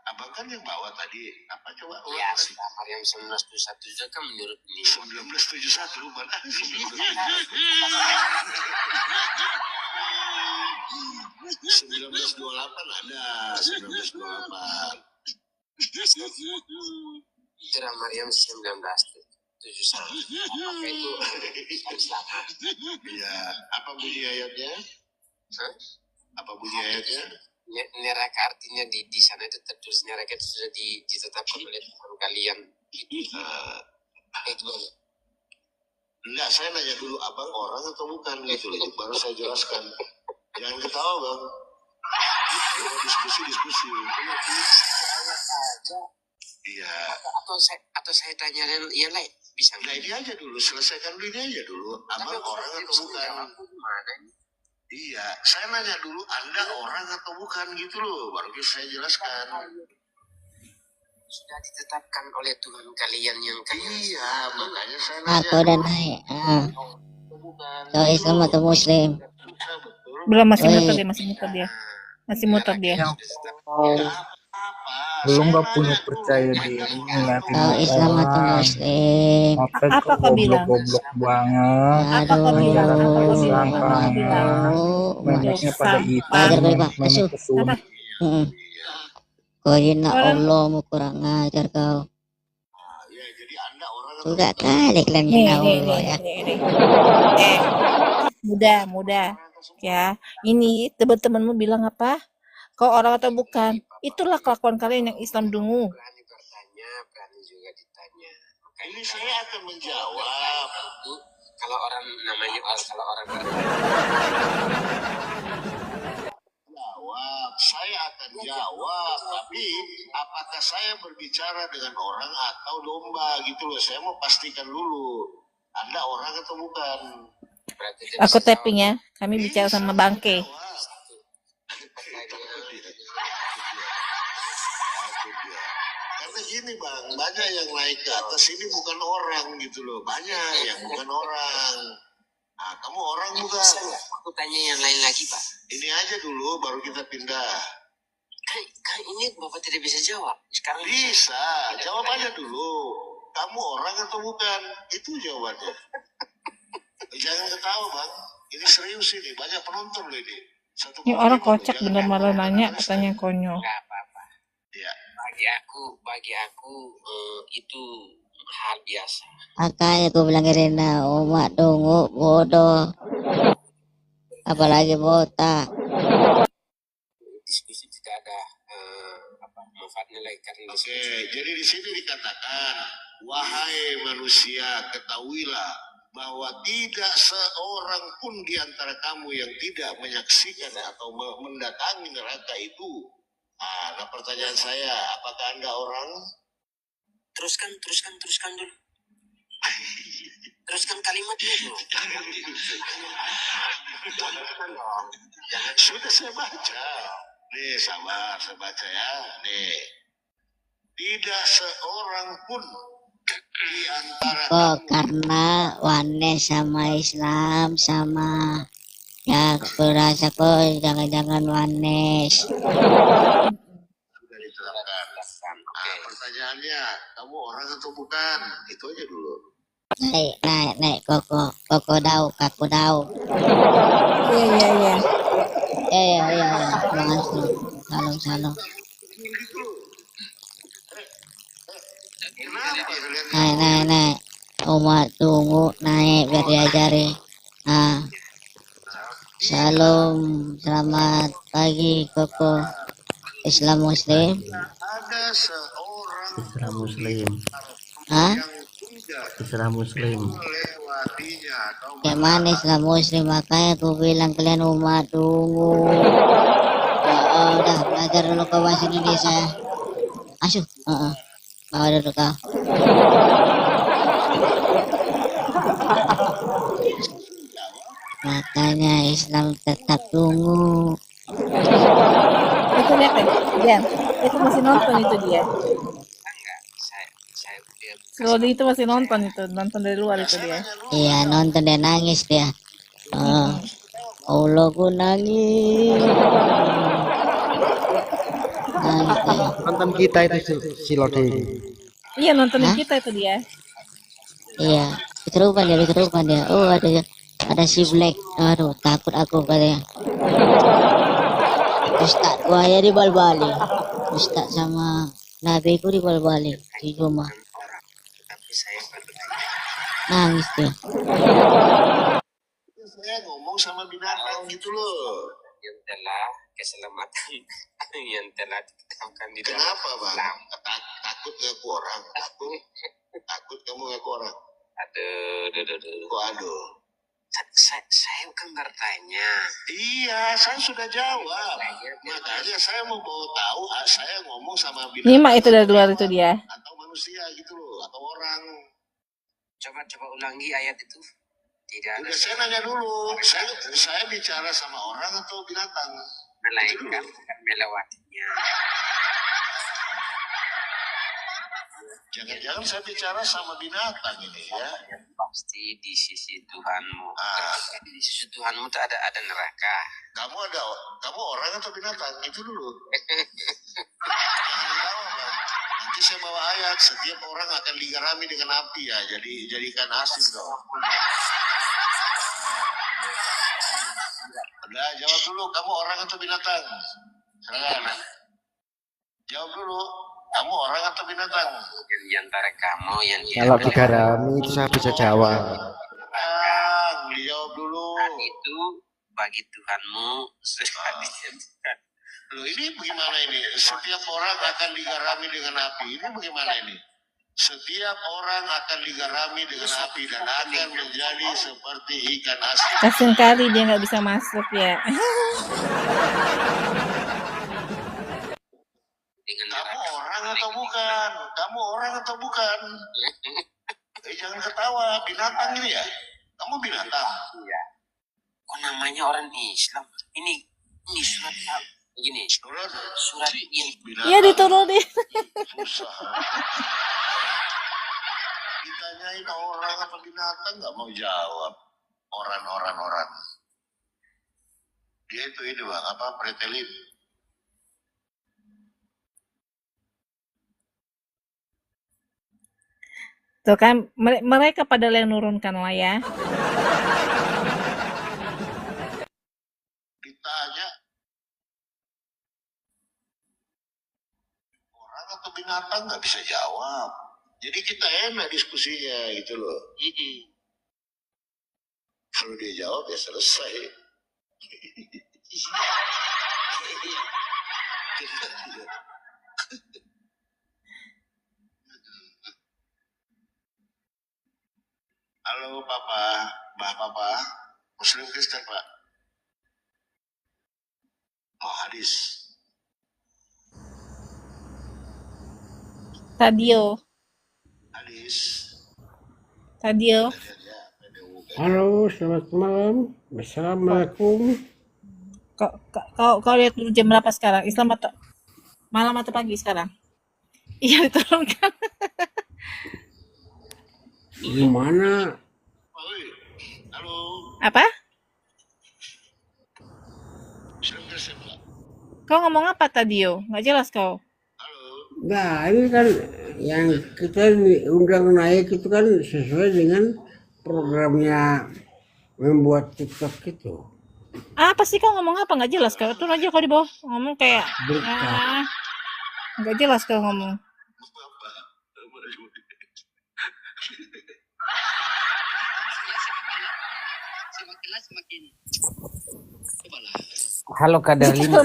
Abang kan yang bawa tadi. Apa coba? Ya, sudah Maryam 1971 juga kan menurut ini. 1971 mana? 1928 ada. 1928. Itu Maryam 1971. Apa itu? Iya. Apa bunyi ayatnya? Hah? Apa bunyi ayatnya? Neraka artinya di sana itu tertulis neraka itu sudah ditetapkan oleh Tuhan kalian. Itu enggak, saya nanya dulu abang orang atau bukan gitu loh, baru saya jelaskan. Jangan ketawa bang. Diskusi. Iya. Atau saya tanya yang lain bisa. Nah ini aja dulu, selesaikan dulu ini aja dulu. Abang orang atau bukan? Iya, saya nanya dulu, Anda orang atau bukan gitu loh, baru saya jelaskan. Sudah ditetapkan oleh Tuhan kalian yang kalian. Iya, makanya saya nanya. Aku dan naik. Kau Islam atau Muslim? Belum, masih muter dia. Belum gak punya percaya diri ngeliatin Kau Islam atau Muslim? Apa kau bilang? Goblok banget. Apa kau bilang? Banyaknya pada itu. Ajar kali pak, asuh. Kau hina Allah, mau kurang ajar kau. Sudah kali kalian hina Allah ya. Mudah ya. Ini teman-temanmu bilang apa? Kau orang atau bukan? Itulah kelakuan kalian yang Islam dungu. Berani juga ditanya. Ini saya akan menjawab. Kalau orang namanya kalau orang jawab, saya akan jawab. Tapi apakah saya berbicara dengan orang atau domba gitu loh? Saya mau pastikan dulu. Anda orang atau bukan? Aku tapping ya. Kami bicara sama bangke. Karena gini bang, banyak yang naik ke atas ini bukan orang gitu loh, banyak yang bukan orang. Nah, kamu orang bukan? Aku tanya yang lain lagi pak. Ini aja dulu, baru kita pindah. Kan ini bapak tidak bisa jawab. Sekarang bisa, jawab aja dulu. Kamu orang atau bukan? Itu jawabannya. Jangan ketawa bang, ini serius ini, banyak penonton loh ini. Ini orang kocak bener malah nanya, katanya konyol. Gak apa-apa. Ya. Bagi aku itu hal biasa. Makanya aku bilang Irina, umat dungu bodoh. Apalagi botak. Diskusi tidak ada manfaatnya lagi karena. Oke, jadi di sini dikatakan, wahai manusia, ketahuilah bahwa tidak seorang pun di antara kamu yang tidak menyaksikan atau mendatangi neraka itu. Nah, pertanyaan saya, apakah Anda orang? Teruskan dulu. Teruskan kalimatnya dulu. Sudah saya baca. Nih, sabar, saya baca ya. Nih. Tidak seorang pun di antara kok karena Wanes sama Islam sama ya aku rasa kok jangan-jangan Wanes. Sudah diterapkan. Nah, pertanyaannya, kamu orang atau bukan? Itu aja dulu. Naik koko dau. Iya. Salam. Naik. Umat tunggu naik biar diajari. Nah. Shalom, selamat pagi Koko. Islam Muslim. Ada seorang Islam Muslim. Hah? Islam Muslim. Kayak mana Islam Muslim? Makanya aku bilang kalian umat tunggu. Ya udah belajar dulu ke bahasa Indonesia ya. Asuh. Bawa dulu kau. Makanya Islam tetap tunggu. Itu lihat deh, Jan. Itu masih nonton itu dia. Enggak, saya dia Si Lodi itu masih nonton itu, nonton dari luar itu dia. Iya, nonton dia nangis dia. Oh, Allah ku nangis. Nangis dia. Nonton kita itu si Lodi. Iya, nontonin Hah? kita itu dia. Iya, keterupan dia. Oh, ada si Black. Aduh, takut aku katanya. Ustaz buaya di bal-bali. Ustaz sama Nabi ku di bal-bali di rumah. tapi saya Nangis dia. Saya ngomong sama binatang gitu loh. yang telah keselamatan yang telah ditetapkan di dalam Kenapa bang? Islam. Takut ngaku orang? Takut kamu ngaku orang? Aduh. Kok aduh? Saya kan bertanya. Iya, saya sudah jawab. Makanya saya mau tahu, saya ngomong sama binatang Nyimak itu dari luar itu dia. atau manusia gitu loh, atau orang. Coba ulangi ayat itu. Tidak ada Udah saya nanya dulu, saya bicara sama orang atau binatang? malaikat akan melewatinya. Jangan-jangan saya bicara sama binatang ini ya. Yang pasti di sisi Tuhanmu. Di sisi Tuhanmu itu ada neraka. Kamu orang atau binatang? Itu dulu. Jangan tahu, Bang. Nanti saya bawa ayat, setiap orang akan digarami dengan api ya. Jadikan asin dong. Udah, jawab dulu. Kamu orang atau binatang? Silakan. Jawab dulu. Kamu orang atau binatang? Di antara kamu yang Kalau digarami itu saya bisa jawab. Dijawab dulu. itu bagi Tuhanmu sudah ditentukan. Loh, ini bagaimana ini? Setiap orang akan digarami dengan api. Ini bagaimana ini? Setiap orang akan digarami dengan api dan akan menjadi seperti ikan asin. Kasian kali dia nggak bisa masuk ya. Kamu orang atau bukan? Kamu orang atau bukan? Jangan ketawa, binatang ini ya? Kamu binatang? Iya. Kok namanya orang Islam? Ini surat gini. Surat ini. Iya diturunin. Susah. Ditanyain orang atau binatang nggak mau jawab. Orang. Dia itu ini bang, apa pretelin? Tuh kan mereka pada yang nurunkan lah ya. Ditanya orang atau binatang nggak bisa jawab. Jadi kita enak diskusinya gitu loh. Kalau dia jawab ya selesai. Halo Papa, Mbah Papa, Muslim Kristen Pak. Oh hadis. Tadio. Halo, selamat malam. Assalamualaikum. Kau lihat dulu jam berapa sekarang? Islam atau malam atau pagi sekarang? Iya diturunkan. Gimana? Apa? Kau ngomong apa Tadio? Nggak jelas kau. Nah, ini kan yang kita diundang naik itu kan sesuai dengan programnya membuat TikTok itu. Apa sih kau ngomong apa? Nggak jelas kau. Turun aja kau di bawah. Ngomong kayak nggak jelas kau ngomong. Halo Kak Darlina.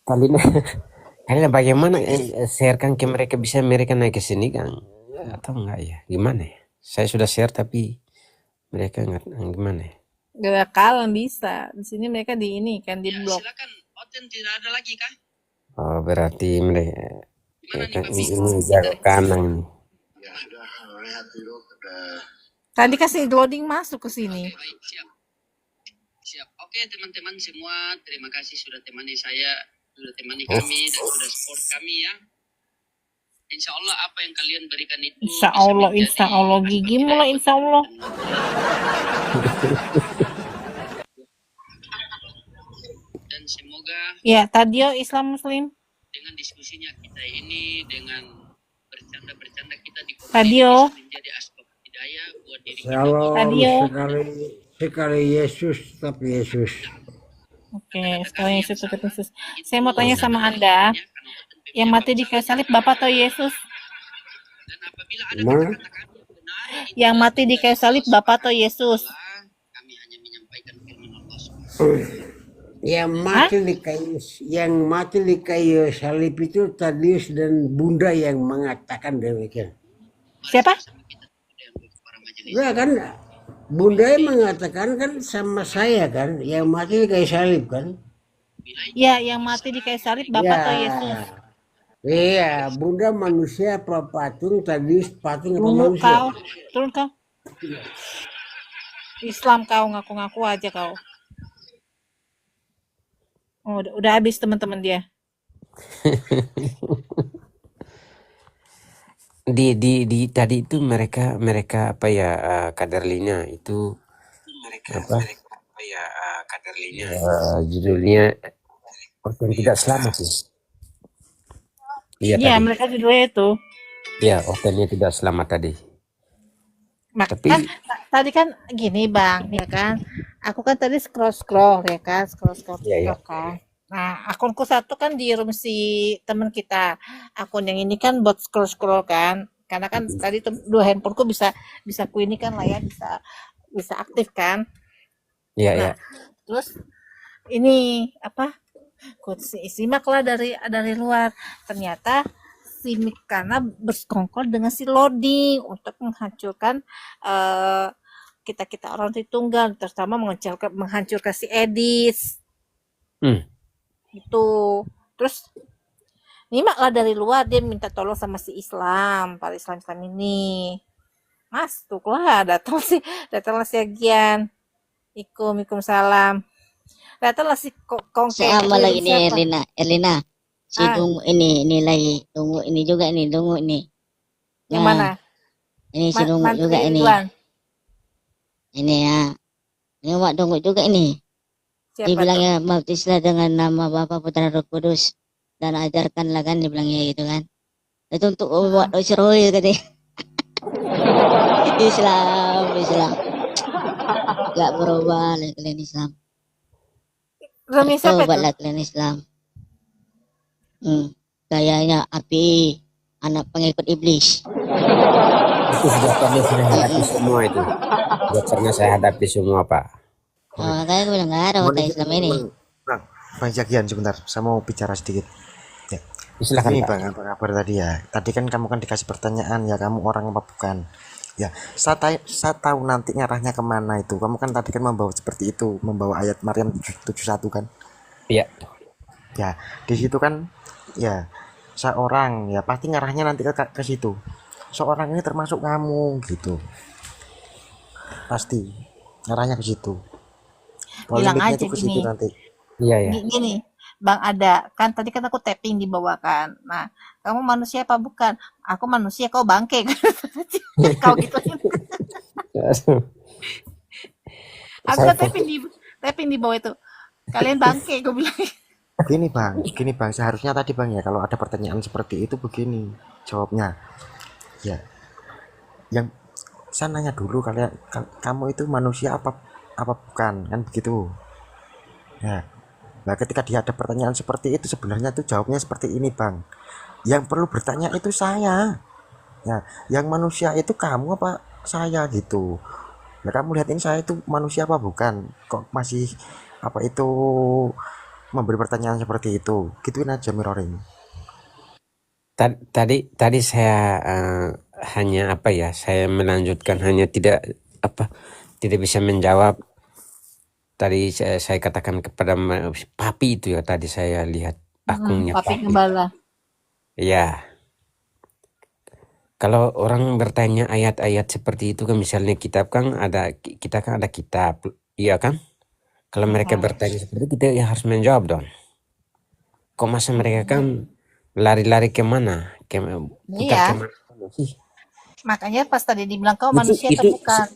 Kalina bagaimana sharekan ke mereka, bisa mereka naik ke sini kan atau enggak ya? Gimana ya? Saya sudah share tapi mereka enggak, gimana ya? Gak bakalan bisa. Di sini mereka di ini kan di blok. Silakan, Oten tidak ada lagi kan? Oh berarti mereka ini jago kanan. Ya sudah, lihat dulu. Tadi kasih loading masuk ke sini. Oke, baik, siap. Oke, teman-teman semua, terima kasih sudah temani saya, sudah temani kami dan sudah support kami ya. Insya Allah apa yang kalian berikan itu Insya bisa Allah, menjadi insya Allah, gigi mulai insya Allah. dan semoga Ya, Tadio Islam Muslim. dengan diskusinya kita ini, dengan bercanda-bercanda kita di komunitas Tadio. bisa menjadi asbab hidayah buat diri kita. Shalom Tadio. sekali Yesus tetap Yesus. Oke, sekali Yesus tetap Yesus. Saya mau tanya sama Anda, yang mati di kayu salib Bapak atau Yesus? Mana? Yang mati di kayu salib Bapak atau Yesus? Yang mati di kayu salib itu Tadius dan Bunda yang mengatakan demikian. Siapa? Ya kan, Bunda yang mengatakan kan sama saya kan, yang mati di kayu salib kan. Ya, yang mati di kayu salib Bapak atau Yesus? Iya, Bunda manusia apa patung, Tadius patung apa Dulu manusia? kau, turun kau. Islam kau, ngaku-ngaku aja kau. Oh, udah habis teman-teman dia. di tadi itu mereka apa ya, kaderlinya itu apa? Judulnya orang tidak selamat sih. Iya Iya, tadi. mereka judulnya itu. Ya, orangnya tidak selamat tadi. Tapi Kan tadi kan gini Bang, ya kan? Aku kan tadi scroll ya kan, scroll Iya. kan. Nah, akunku satu kan di room si teman kita. Akun yang ini kan buat scroll kan. Karena kan tadi dua handphoneku bisa ku ini kan lah ya, bisa aktif kan. Iya, Nah, iya. terus ini apa? Ku simaklah dari luar. Ternyata si Mikana bersekongkol dengan si Loading untuk menghancurkan kita orang Tritunggal, terutama menghancurkan si Edis. Itu. Terus nyimaklah dari luar, dia minta tolong sama si Islam, para Islam ini. Mas, tuh lah datanglah si Agian. Waalaikumsalam. Datanglah si Kongke. Sama lagi nih Erlina. Si tunggu ini lagi. Tunggu ini juga ini, tunggu ini. Yang mana? Ini si tunggu juga ini. Ridwan. Ini ya. Ini Mak tunggu juga ini. Siapa Dibilangnya baptislah dengan nama Bapa Putra Roh Kudus dan ajarkanlah kan, dibilangnya gitu kan. Itu untuk buat Roy katanya. Islam. Gak berubah lah kalian Islam. Cobalah kalian Islam. Gayanya api, anak pengikut iblis. Itu sudah pernah saya hadapi semua itu. Sudah pernah saya hadapi semua, Pak. Oh, kayak gue bilang nggak ada orang Islam ini. Bang Jagian sebentar, saya mau bicara sedikit. Ya. Silakan, Ini Pak. Bang, apa kabar tadi ya? Tadi kan kamu kan dikasih pertanyaan ya, kamu orang apa bukan? Ya, saya tahu nanti ngarahnya kemana itu. Kamu kan tadi kan membawa seperti itu, membawa ayat Maryam 71 kan? Iya. Ya, di situ kan ya seorang ya pasti ngarahnya nanti ke situ. Seorang ini termasuk kamu gitu. Pasti ngarahnya ke situ. Bilang Polemiknya aja itu ke situ gini. nanti. Iya, ya. Gini, Bang, ada kan tadi kan aku tapping di bawah kan. Nah, kamu manusia apa bukan? Aku manusia, kau bangke. Kau gitu. Aku tapping di bawah itu. Kalian bangke, gue bilang. Gini bang, seharusnya tadi bang ya kalau ada pertanyaan seperti itu begini jawabnya. Ya, yang saya nanya dulu kalian, kamu itu manusia apa bukan kan begitu? Ya, nah ketika dia ada pertanyaan seperti itu sebenarnya tuh jawabnya seperti ini bang. Yang perlu bertanya itu saya. Ya, yang manusia itu kamu apa saya gitu. Nah kamu lihatin saya itu manusia apa bukan? Kok masih apa itu memberi pertanyaan seperti itu? Gituin aja mirroring. Tadi saya hanya apa ya? Saya melanjutkan hanya tidak bisa menjawab. Tadi saya katakan kepada Papi itu ya, tadi saya lihat akunnya Papi Gembala. Ya. Kalau orang bertanya ayat-ayat seperti itu kan, misalnya kitab kan ada, kita kan ada kitab, iya kan? Kalau mereka bertanya seperti itu, kita ya harus menjawab dong. Kok masa mereka kan lari-lari kemana? Putar Iya, kemana sih? makanya pas tadi dibilang kau Itu manusia atau bukan?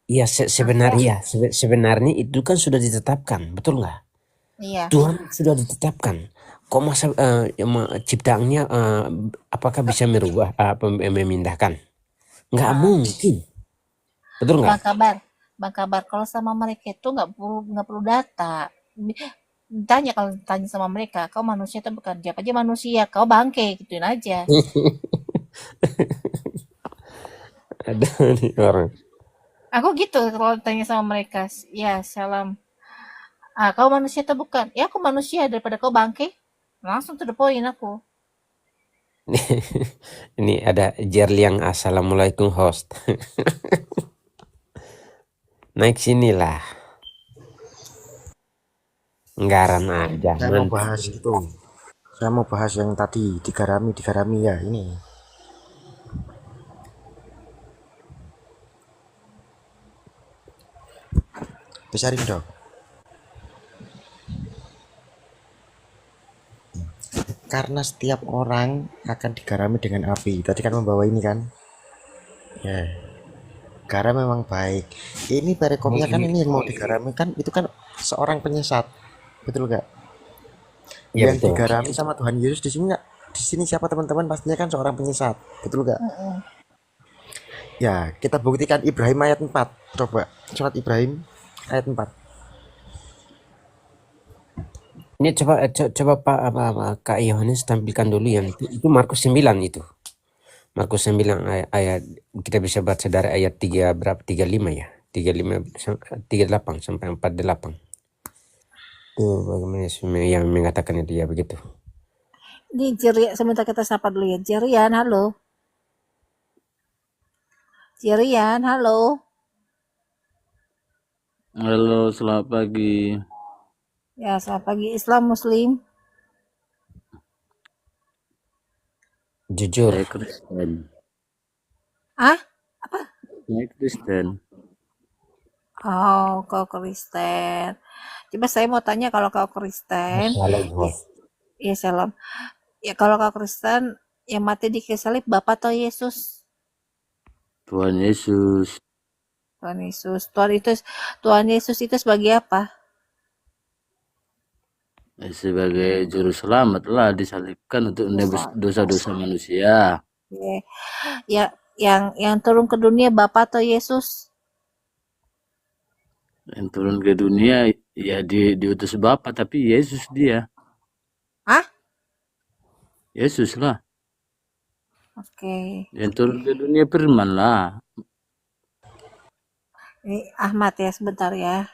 iya Manusia. sebenarnya itu kan sudah ditetapkan, betul nggak? Iya. Tuhan sudah ditetapkan. Kok masa ciptaannya apakah bisa merubah memindahkan? Nggak mungkin, betul nggak? Bang Kabar, kalau sama mereka itu nggak perlu data. Tanya, kalau tanya sama mereka, kau manusia atau bukan? Jawab aja manusia, kau bangke, gituin aja. Ada nih orang. Aku gitu kalau tanya sama mereka, ya salam. Kau manusia atau bukan? Ya aku manusia, daripada kau bangke. Langsung to the point aku. Ini ada Jerliang, assalamualaikum host. Naik sinilah. Nggaran aja. Saya mau bahas itu. Saya mau bahas yang tadi digarami ya ini. Besarin dong. Karena setiap orang akan digarami dengan api. Tadi kan membawa ini kan. Ya. Garam memang baik. Ini perekomnya kan ini yang mau digarami kan itu kan seorang penyesat. Betul gak? Ya, Yang betul. digarami sama Tuhan Yesus di sini gak? Di sini siapa teman-teman? Pastinya kan seorang penyesat. Betul gak? Ya, kita buktikan Ibrahim ayat 4. Coba surat Ibrahim ayat 4. Ini coba Pak Kak Yohanes tampilkan dulu yang itu Markus 9 itu. Markus 9 ayat kita bisa baca dari ayat 3 berapa 35 ya. 38 sampai 48. Tuh bagaimana yang mengatakan itu ya begitu. Ini Jerian, sebentar kita sapa dulu ya. Jerian, halo. Jerian, halo. Halo, selamat pagi. Ya, selamat pagi. Islam Muslim. Jujur. Saya Kristen. Apa? Saya Kristen. Oh, kau Kristen. Coba saya mau tanya, kalau kau Kristen, ya salam. Ya kalau kau Kristen, yang mati di kayu salib Bapa atau Yesus? Tuhan Yesus. Tuhan Yesus. Tuhan Yesus itu sebagai apa? Sebagai juru selamat lah, disalibkan untuk menebus dosa-dosa manusia. Ya, yang turun ke dunia Bapa atau Yesus? Yang turun ke dunia ya diutus Bapa, tapi Yesus dia. Yesus lah. Oke. Yang turun ke dunia firman lah. Ini Ahmad ya, sebentar ya.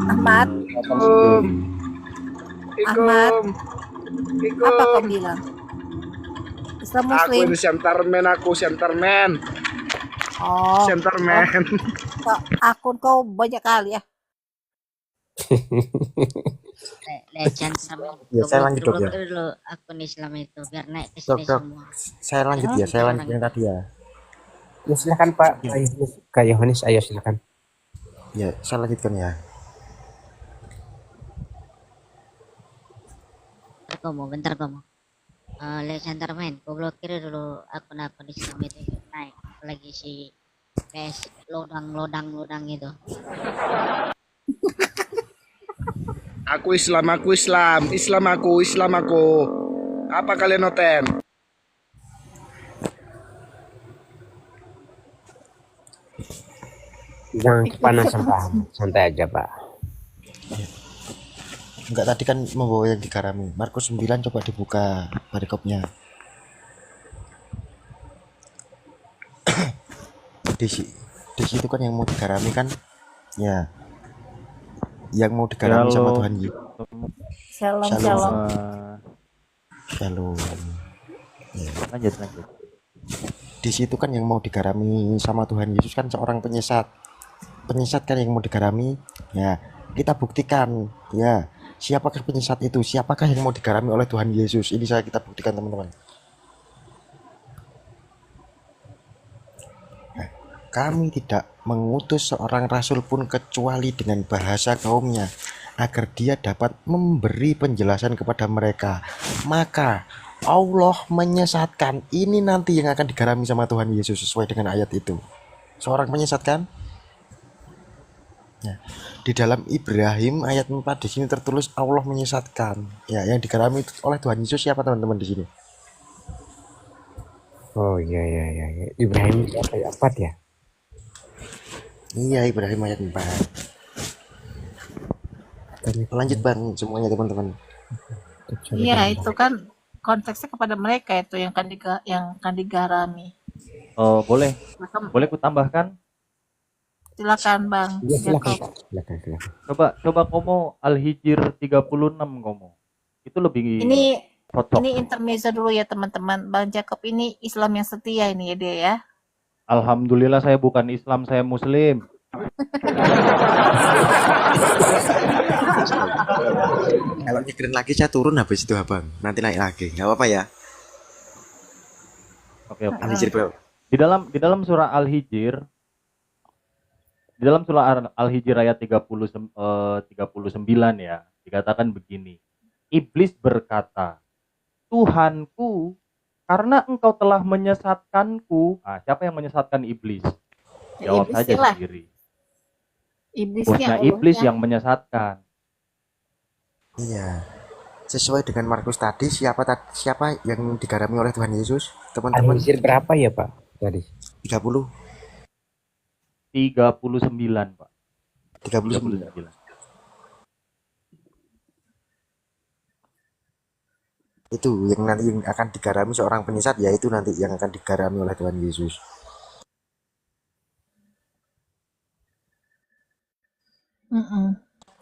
Ahmad. Ahmad. Apa kau bilang? Islam Muslim. Aku ini Centerman. Oh. Centerman. Akun kau banyak kali ya. Legend sama Ya, saya lanjut dong ya. dulu akun Islam itu biar naik ke sini semua. Saya lanjut ya, saya lanjut yang tadi ya. Ya silakan Pak Kak Yohanes, ayo silakan. Ya, saya lanjutkan ya. Bentar kamu. Centerman, kau blokir dulu akun-akun Islam itu naik. Lagi si guys lodang itu. Aku Islam. Apa kalian noten? Jangan kepanasan Pak, santai aja Pak. Enggak, tadi kan membawa yang digarami. Markus 9 coba dibuka perikopnya. di situ kan yang mau digarami kan ya, yang mau digarami sama Tuhan Yesus. Shalom. Ya. Lanjut. Di situ kan yang mau digarami sama Tuhan Yesus kan seorang penyesat kan yang mau digarami. Ya, kita buktikan ya, Siapakah penyesat itu? Siapakah yang mau digarami oleh Tuhan Yesus? Ini kita buktikan teman-teman. Kami tidak mengutus seorang rasul pun kecuali dengan bahasa kaumnya, agar dia dapat memberi penjelasan kepada mereka. Maka Allah menyesatkan. Ini nanti yang akan digarami sama Tuhan Yesus sesuai dengan ayat itu. Seorang menyesatkan. Ya. Di dalam Ibrahim ayat 4 di sini tertulis Allah menyesatkan. Ya, yang digarami oleh Tuhan Yesus siapa teman-teman di sini? Oh iya. Ibrahim ayat 4 ya? Iya, Ibrahim ayat 4. Lanjut Bang semuanya teman-teman. Iya, itu kan konteksnya kepada mereka itu yang kan digarami. Oh, boleh ku tambahkan? Silakan Bang. Ya, Jacob. silakan. Coba komo Al-Hijr 36 komo. Itu lebih cocok. Ini intermezzo dulu ya teman-teman. Bang Jacob ini Islam yang setia ini ya dia ya. Alhamdulillah saya bukan Islam, saya Muslim. Kalau nyegerin lagi saya turun habis itu Abang. Nanti naik lagi. Enggak apa-apa ya. Oke. Al-Hijr bro. Di dalam surah Al-Hijr ayat 39 ya, dikatakan begini. Iblis berkata, Tuhanku, karena engkau telah menyesatkanku. Siapa yang menyesatkan iblis? Jawab saja sendiri. Bosnya iblis yang menyesatkan. Iya. Sesuai dengan Markus tadi, siapa yang digarami oleh Tuhan Yesus? Teman-teman. Al-Hijr berapa ya Pak tadi? 39 Pak. 39. Itu yang nanti yang akan digarami seorang penyesat, yaitu nanti yang akan digarami oleh Tuhan Yesus.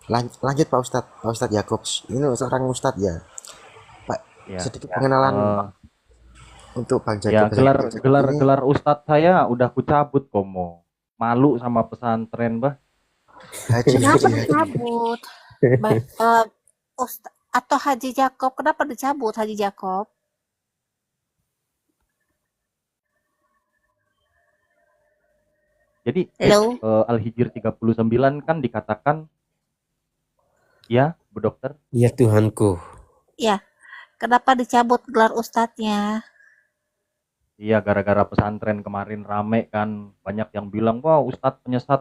Lanjut Pak Ustadz Yakobs. Ini seorang Ustadz ya Pak. Ya, sedikit pengenalan untuk Bang Jacob. Ya, gelar Ustadz saya udah kucabut komo. Malu sama pesantren bah. Kenapa dicabut? Atau Haji Jacob, kenapa dicabut Haji Jacob? Jadi Al-Hijr 39 kan dikatakan, ya Bu Dokter? Ya Tuhanku. Ya, kenapa dicabut gelar ustadznya? Iya, gara-gara pesantren kemarin rame kan, banyak yang bilang, wah Ustadz penyesat.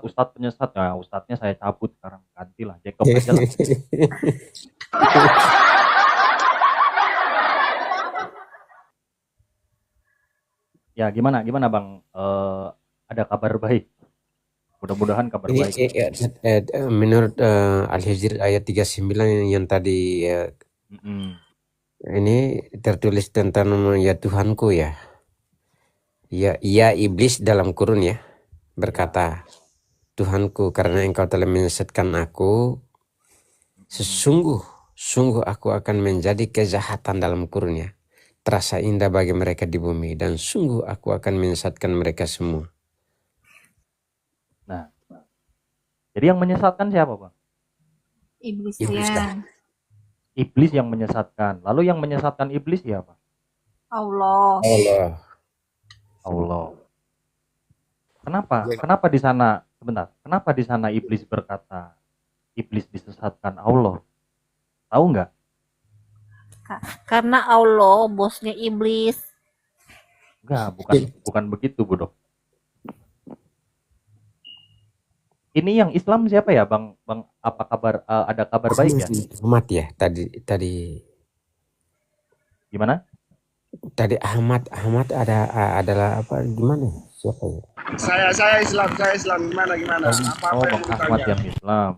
Nah, Ustadznya saya cabut sekarang, gantilah, Jacob aja lah. Ya, gimana Bang? Ada kabar baik? Mudah-mudahan kabar baik. Menurut Al-Hijr ayat 39 yang tadi ini tertulis tentang ya Tuhanku ya. Ya iblis dalam kurun ya berkata, Tuhanku, karena engkau telah menyesatkan aku, sungguh aku akan menjadi kejahatan dalam kurunnya, terasa indah bagi mereka di bumi, dan sungguh aku akan menyesatkan mereka semua. Nah, jadi yang menyesatkan siapa Bang? Iblis yang menyesatkan. Lalu yang menyesatkan iblis siapa? Allah. Kenapa di sana Kenapa di sana iblis berkata iblis disesatkan Allah? Tahu nggak? Karena Allah bosnya iblis. Enggak, bukan begitu, Budok. Ini yang Islam siapa ya, Bang? Apa kabar? Ada kabar baik ya? Ahmad ya tadi. Gimana? Tadi Ahmad adalah apa gimana? Siapa ya? Saya Islam gimana? Bang Ahmad yang Islam.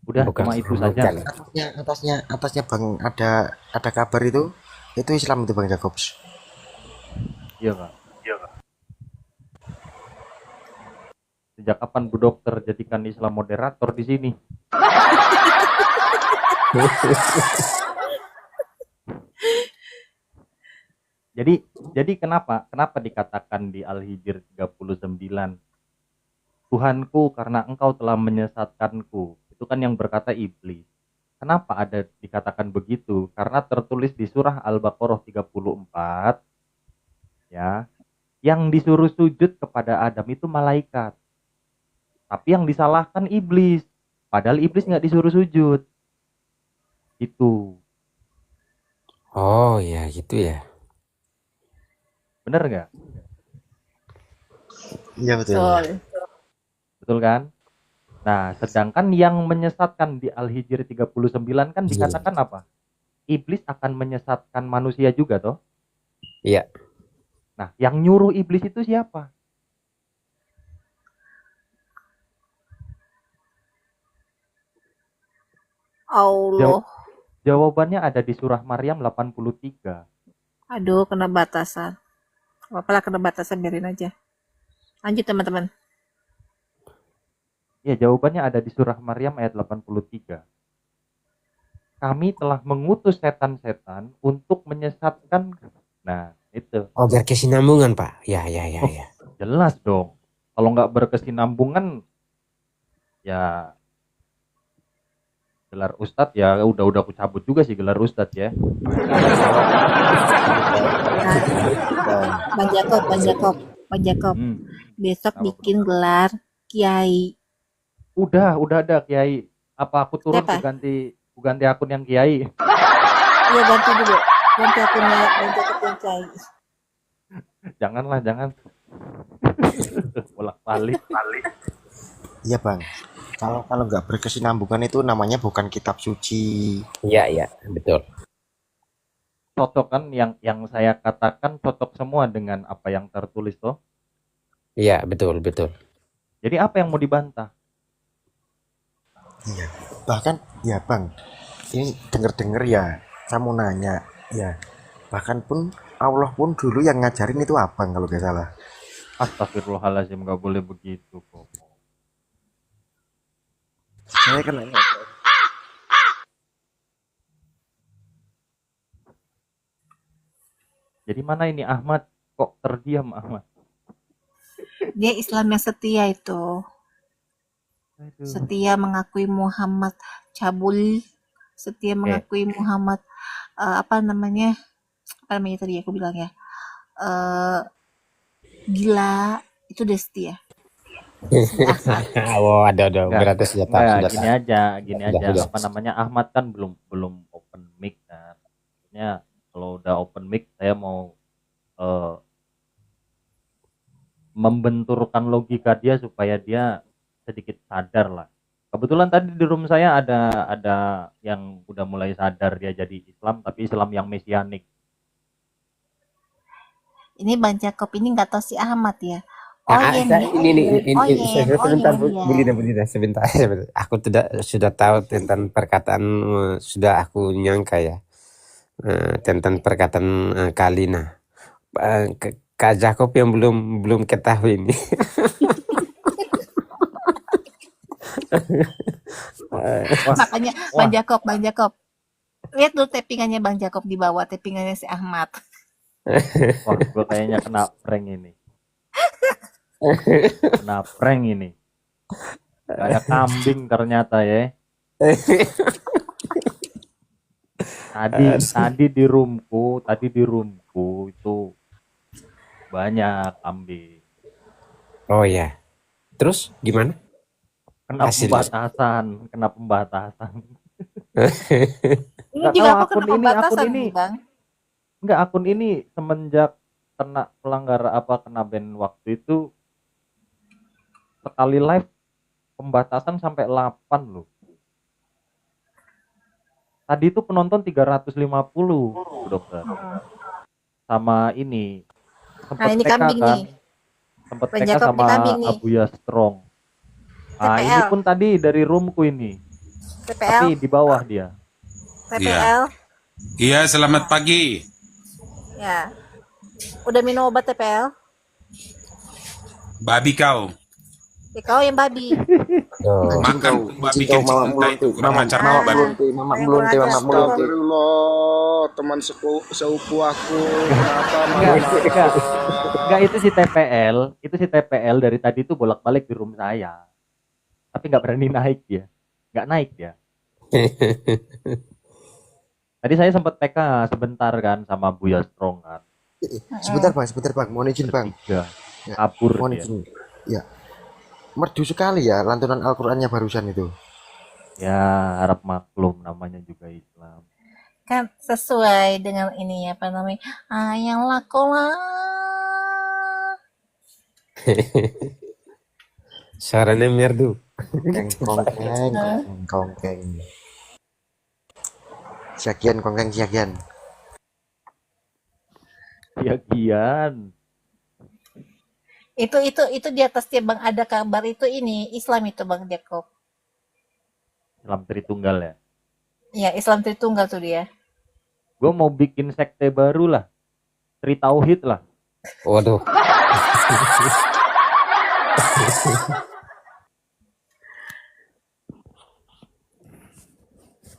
Udah cuma itu saja. Atasnya Bang ada kabar itu Islam itu Bang Jakobs. Iya, Kak. Sejak kapan Bu Dokter jadikan Islam moderator di sini? Jadi kenapa dikatakan di Al-Hijr 39 Tuhanku, karena engkau telah menyesatkanku. Itu kan yang berkata iblis. Kenapa ada dikatakan begitu? Karena tertulis di surah Al-Baqarah 34, ya, yang disuruh sujud kepada Adam itu malaikat. Tapi yang disalahkan iblis. Padahal iblis nggak disuruh sujud. Itu. Oh ya gitu ya. Bener nggak? Iya betul. Betul. Betul kan? Nah, sedangkan yang menyesatkan di Al-Hijr 39 kan dikatakan apa? Iblis akan menyesatkan manusia juga toh? Iya. Nah, yang nyuruh iblis itu siapa? Allah. Jawabannya ada di surah Maryam 83. Aduh, kena batasan. Apalah kena batasan, biarin aja. Lanjut teman-teman. Ya, jawabannya ada di surah Maryam ayat 83. Kami telah mengutus setan-setan untuk menyesatkan. Nah, itu. Oh, biar kesinambungan, Pak. Ya. Jelas dong. Kalau nggak berkesinambungan, ya gelar ustadz ya udah aku cabut juga sih gelar ustadz ya. Bang Jakob. Besok bikin gelar kiai. Udah ada kiai. Apa aku turun ganti akun yang kiai? Iya, ganti dulu. Ganti akunnya Bang Jakob yang kiai. Janganlah. Bolak-balik. Iya bang. Kalau nggak berkesinambungan itu namanya bukan kitab suci. Iya, betul. Cocok kan yang saya katakan cocok semua dengan apa yang tertulis toh? Iya, betul. Jadi apa yang mau dibantah? Iya. Bahkan ya bang, ini denger ya, kamu nanya ya. Bahkan pun Allah pun dulu yang ngajarin itu abang kalau gak salah. Astagfirullahaladzim, nggak boleh begitu kok. Saya kena. Jadi mana ini Ahmad? Kok terdiam Ahmad? Dia Islam yang setia itu. Setia mengakui Muhammad cabul. Setia mengakui Muhammad apa namanya tadi aku bilang ya. Gila. Itu dia setia. Ada berarti sudah. Gini aja. Apa namanya, Ahmad kan belum open mic kan. Maksudnya kalau udah open mic saya mau membenturkan logika dia supaya dia sedikit sadar lah. Kebetulan tadi di room saya ada yang udah mulai sadar dia jadi Islam, tapi Islam yang mesianik. Ini Bang Jakob ini nggak tahu si Ahmad ya. Sebentar. Aku sudah tahu tentang perkataan, sudah aku nyangka ya tentang perkataan Kalina. Kak Jakob yang belum ketahui ini. Makanya Bang Jakob. Lihat dulu tappingannya Bang Jakob di bawah, tappingannya si Ahmad. Wah, gue kayaknya kena prank ini. Kayak kambing ternyata ya. Tadi di roomku itu banyak kambing. Oh ya. Terus gimana? Kena pembatasan. Ini juga aku kena pembatasan nih, Bang. Enggak, akun ini semenjak kena kena ban waktu itu, sekali live pembatasan sampai 8 loh. Tadi itu penonton 350 dokter. Sama ini sempat ini kambing kan? nih. Sempat TK sama Abuya Strong. Nah, ini pun tadi dari roomku ini. TPL. Tapi di bawah dia. TPL. Iya, selamat pagi. Ya. Udah minum obat TPL? Babi kau. Ya, kau yang babi. Aduh. Makan mbak bikin cinta itu kurang ajar Mama baru. melonte. Astagfirullah, teman sepupu aku. Kenapa marah-marah? Enggak, itu si TPL dari tadi tuh bolak-balik di room saya. Tapi nggak berani naik dia. Nggak naik dia. Tadi saya sempat PK sebentar kan sama Buya Strong kan. Sebentar bang, mohon izin bang. Ya, Ya, kabur mohon dia. izin. Ya, merdu sekali ya lantunan Al-Qur'annya barusan itu. Ya, harap maklum, namanya juga Islam. Kan sesuai dengan ini apa namanya? Yang lakola. Suaranya merdu. Kongkeng. Siagian kongkeng siagian. Siagian. Itu di atas dia Bang ada kabar itu ini Islam itu Bang Jacob. Islam Tritunggal ya. Iya, Islam Tritunggal tuh dia. Gue mau bikin sekte baru lah. Tri Tauhid lah. Waduh.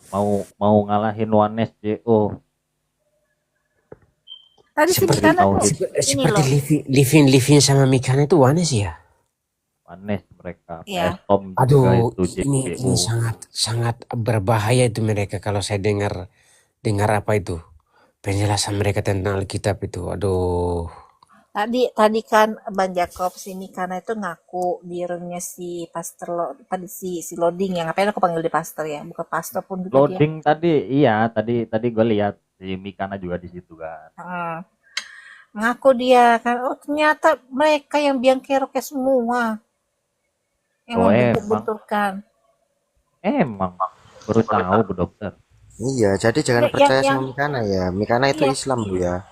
mau ngalahin Wanes JO. Tadi sih Seperti Mikana tuh ini loh. Livin sama Mikana itu Wanes ya? Wanes mereka. Iya. Tom juga Aduh, itu ini JO. sangat berbahaya itu mereka kalau saya dengar apa itu penjelasan mereka tentang Alkitab itu. Aduh. Tadi kan Bang Jacob si Mikana itu ngaku di roomnya si Pastor si Loading yang ngapain aku panggil dia Pastor ya, bukan Pastor pun juga Loading tadi, iya tadi gue lihat si Mikana juga di situ kan. Ngaku dia kan, oh ternyata mereka yang biang keroknya semua yang membentur-benturkan. Emang baru tahu Bu Dokter. Iya, jadi jangan percaya sama Mikana ya. Mikana itu Islam Bu ya.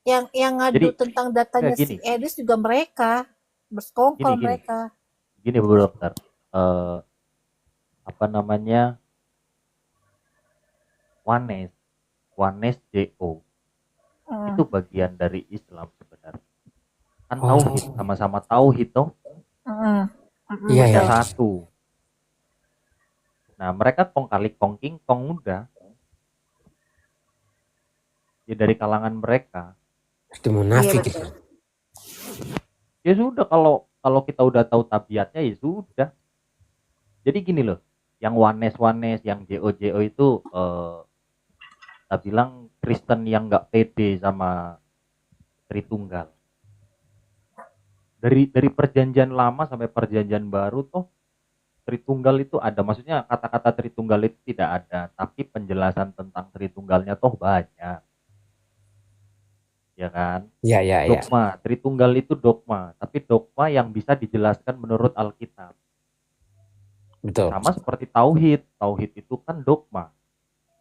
Yang ngadu tentang datanya gini, si Edis juga mereka bersekongkol mereka. Gini Bu Dokter, apa namanya Wanes JO itu bagian dari Islam sebenarnya. Kan tauhid, sama-sama tauhid toh. Iya. Satu. Nah mereka kong kali kongking kong udah. Ya dari kalangan mereka. Itu munafik itu. Ya sudah kalau kita udah tahu tabiatnya ya sudah. Jadi gini loh, yang Wanes, yang JO itu kita bilang Kristen yang nggak pede sama Tritunggal. Dari perjanjian lama sampai perjanjian baru toh Tritunggal itu ada, maksudnya kata-kata Tritunggal itu tidak ada, tapi penjelasan tentang Tritunggalnya toh banyak. Ya kan? Iya. Dogma, Tritunggal itu dogma, tapi dogma yang bisa dijelaskan menurut Alkitab. Betul. Sama seperti tauhid itu kan dogma.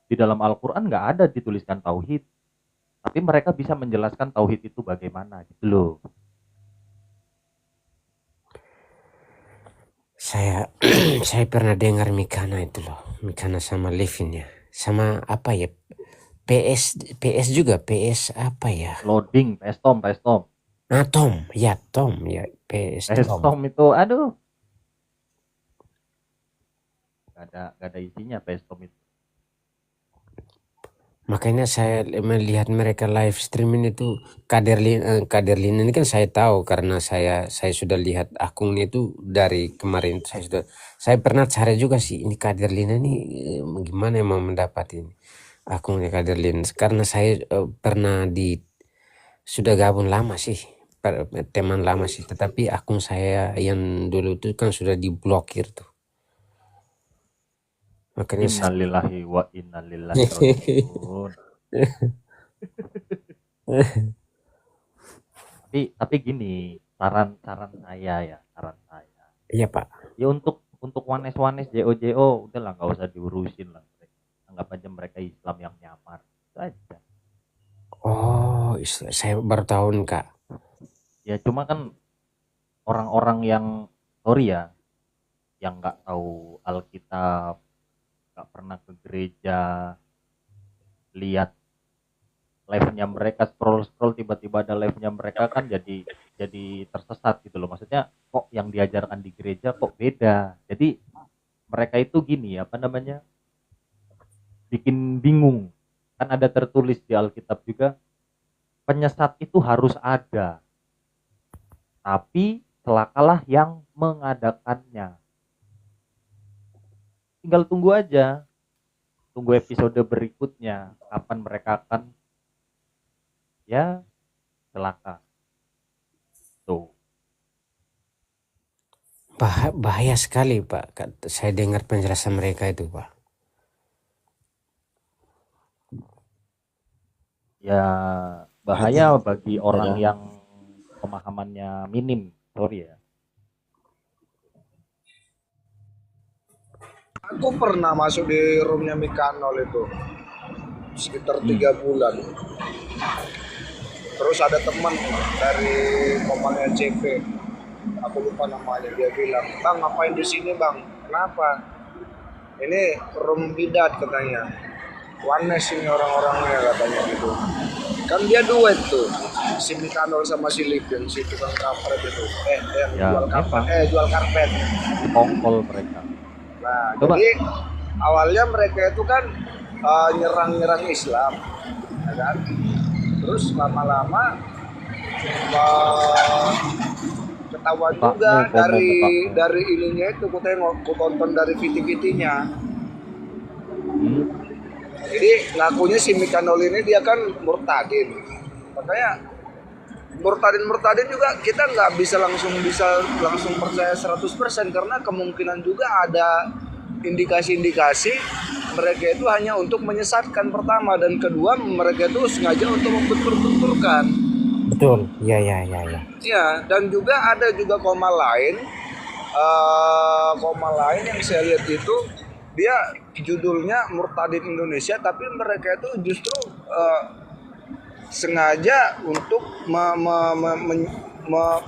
Di dalam Al-Qur'an nggak ada dituliskan tauhid. Tapi mereka bisa menjelaskan tauhid itu bagaimana gitu loh. Saya pernah dengar Mikana itu loh. Mikana sama Livin ya. Sama apa ya? PS juga, PS apa ya? Loading, PS Tom. Tom ya, PS Tom itu, aduh. Gak ada isinya PS Tom itu. Makanya saya melihat mereka live streaming itu Kaderlin ini kan saya tahu karena saya sudah lihat akunnya itu dari kemarin. Saya pernah cari juga sih ini Kaderlin ini gimana mau mendapat ini akunnya Kaderlin karena saya sudah gabung lama sih, teman lama sih, tetapi akun saya yang dulu itu kan sudah diblokir tuh. Makanya innalillahi wa innalillahi raji'un. tapi gini, saran saya. Iya Pak. Ya untuk Wanes JO udahlah nggak usah diurusin lah. Anggap aja mereka Islam yang nyamar. Itu aja. Oh, saya baru tahu Kak. Ya cuma kan orang-orang yang sorry ya, yang nggak tahu Alkitab, nggak pernah ke gereja, lihat live-nya mereka scroll tiba-tiba ada live-nya mereka kan jadi tersesat gitu loh. Maksudnya kok yang diajarkan di gereja kok beda. Jadi mereka itu gini apa namanya, bikin bingung. Kan ada tertulis di Alkitab juga, penyesat itu harus ada, tapi celakalah yang mengadakannya. Tinggal tunggu aja, tunggu episode berikutnya kapan mereka akan ya celaka. Tuh. Bahaya sekali Pak, saya dengar penjelasan mereka itu Pak. Ya bahaya bagi orang yang pemahamannya minim, sorry ya. Aku pernah masuk di roomnya Mikanol itu sekitar 3 bulan. Terus ada teman dari komanya CP, aku lupa namanya, dia bilang, "Bang, ngapain di sini bang? Kenapa? Ini room bidat katanya. Oneness ini orang-orangnya katanya gitu." Kan dia duet tuh, si Mikanol sama si Lipin, si tukang karpet itu. Jual karpet. Kongkol mereka. Nah, Coba. jadi awalnya mereka itu kan nyerang Islam, ya kan? Terus lama-lama ketahuan juga dari ininya itu, ku tonton dari video-videonya. Jadi ngakunya si Mikanol ini dia kan murtadin, makanya murtadin juga kita nggak bisa langsung percaya 100% karena kemungkinan juga ada indikasi-indikasi mereka itu hanya untuk menyesatkan pertama, dan kedua mereka itu sengaja untuk membentur-benturkan. Betul, ya. Ya, dan juga ada juga koma lain yang saya lihat itu dia judulnya Murtadin Indonesia, tapi mereka itu justru sengaja untuk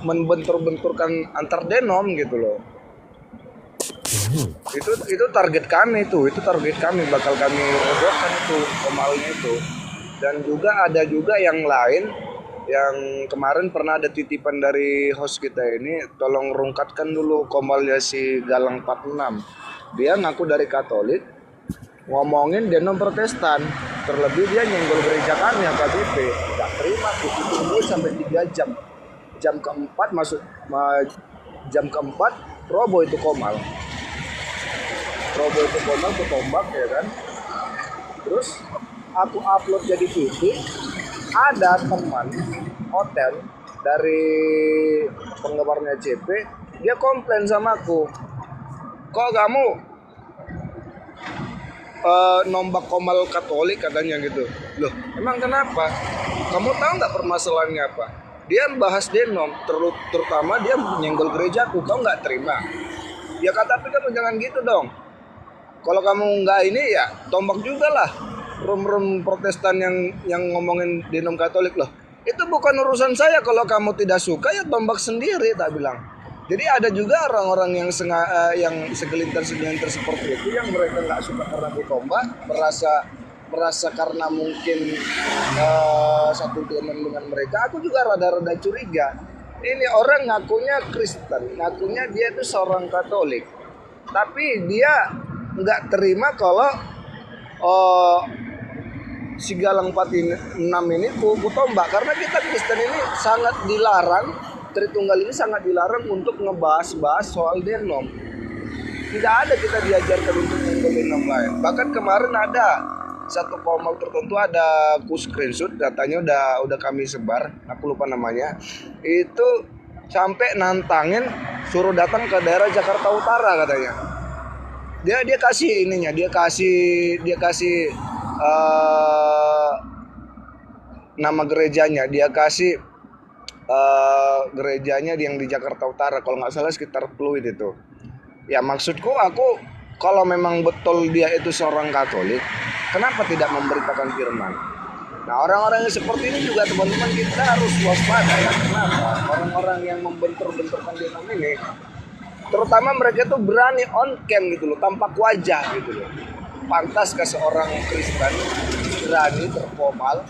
membentur-benturkan antar denom gitu loh. Itu target kami bakal kami robohkan itu komalnya itu. Dan juga ada juga yang lain yang kemarin pernah ada titipan dari host kita ini, tolong rungkatkan dulu komalnya si Galang 46. Dia ngaku dari Katolik, ngomongin denom Protestan, terlebih dia nyenggol gereja kami yang KBP, nggak terima, ditunggu sampai 3 jam. Jam keempat roboh itu komal, ke tombak ya kan. Terus aku upload jadi video, ada teman hotel dari penggemarnya CP, dia komplain sama aku, kok kamu nombak komal Katolik katanya gitu. Loh, emang kenapa? Kamu tahu nggak permasalahannya apa? Dia bahas denom, terutama dia menyenggol gerejaku, kau nggak terima. Ya kata, tapi kamu jangan gitu dong. Kalau kamu nggak ini ya tombak juga lah rum Protestan yang ngomongin denom Katolik. Loh, itu bukan urusan saya, kalau kamu tidak suka ya tombak sendiri, tak bilang. Jadi ada juga orang-orang yang segelintir seperti itu, yang mereka nggak suka karena ditombak, merasa karena mungkin satu dengan mereka. Aku juga rada-rada curiga. Ini orang ngakunya Kristen, ngakunya dia itu seorang Katolik, tapi dia nggak terima kalau si Galang 46 ini ku tombak, karena kita Kristen ini sangat dilarang. Tritunggal ini sangat dilarang untuk ngebahas soal denom. Tidak ada kita diajarkan untuk nyenggol denom lain. Bahkan kemarin ada satu komal tertentu, ada ku screenshot, datanya udah kami sebar, aku lupa namanya. Itu sampai nantangin suruh datang ke daerah Jakarta Utara katanya. Dia kasih ininya, dia kasih nama gerejanya, dia kasih gerejanya yang di Jakarta Utara, kalau nggak salah sekitar Pluit itu. Ya maksudku, aku kalau memang betul dia itu seorang Katolik, kenapa tidak memberitakan firman? Nah, orang-orang yang seperti ini juga teman-teman kita harus waspada ya. Kenapa? Orang-orang yang membentur-benturkan denom ini, terutama mereka tuh berani on cam gitu loh, tampak wajah gitu loh. Pantaskah seorang Kristen berani terkomal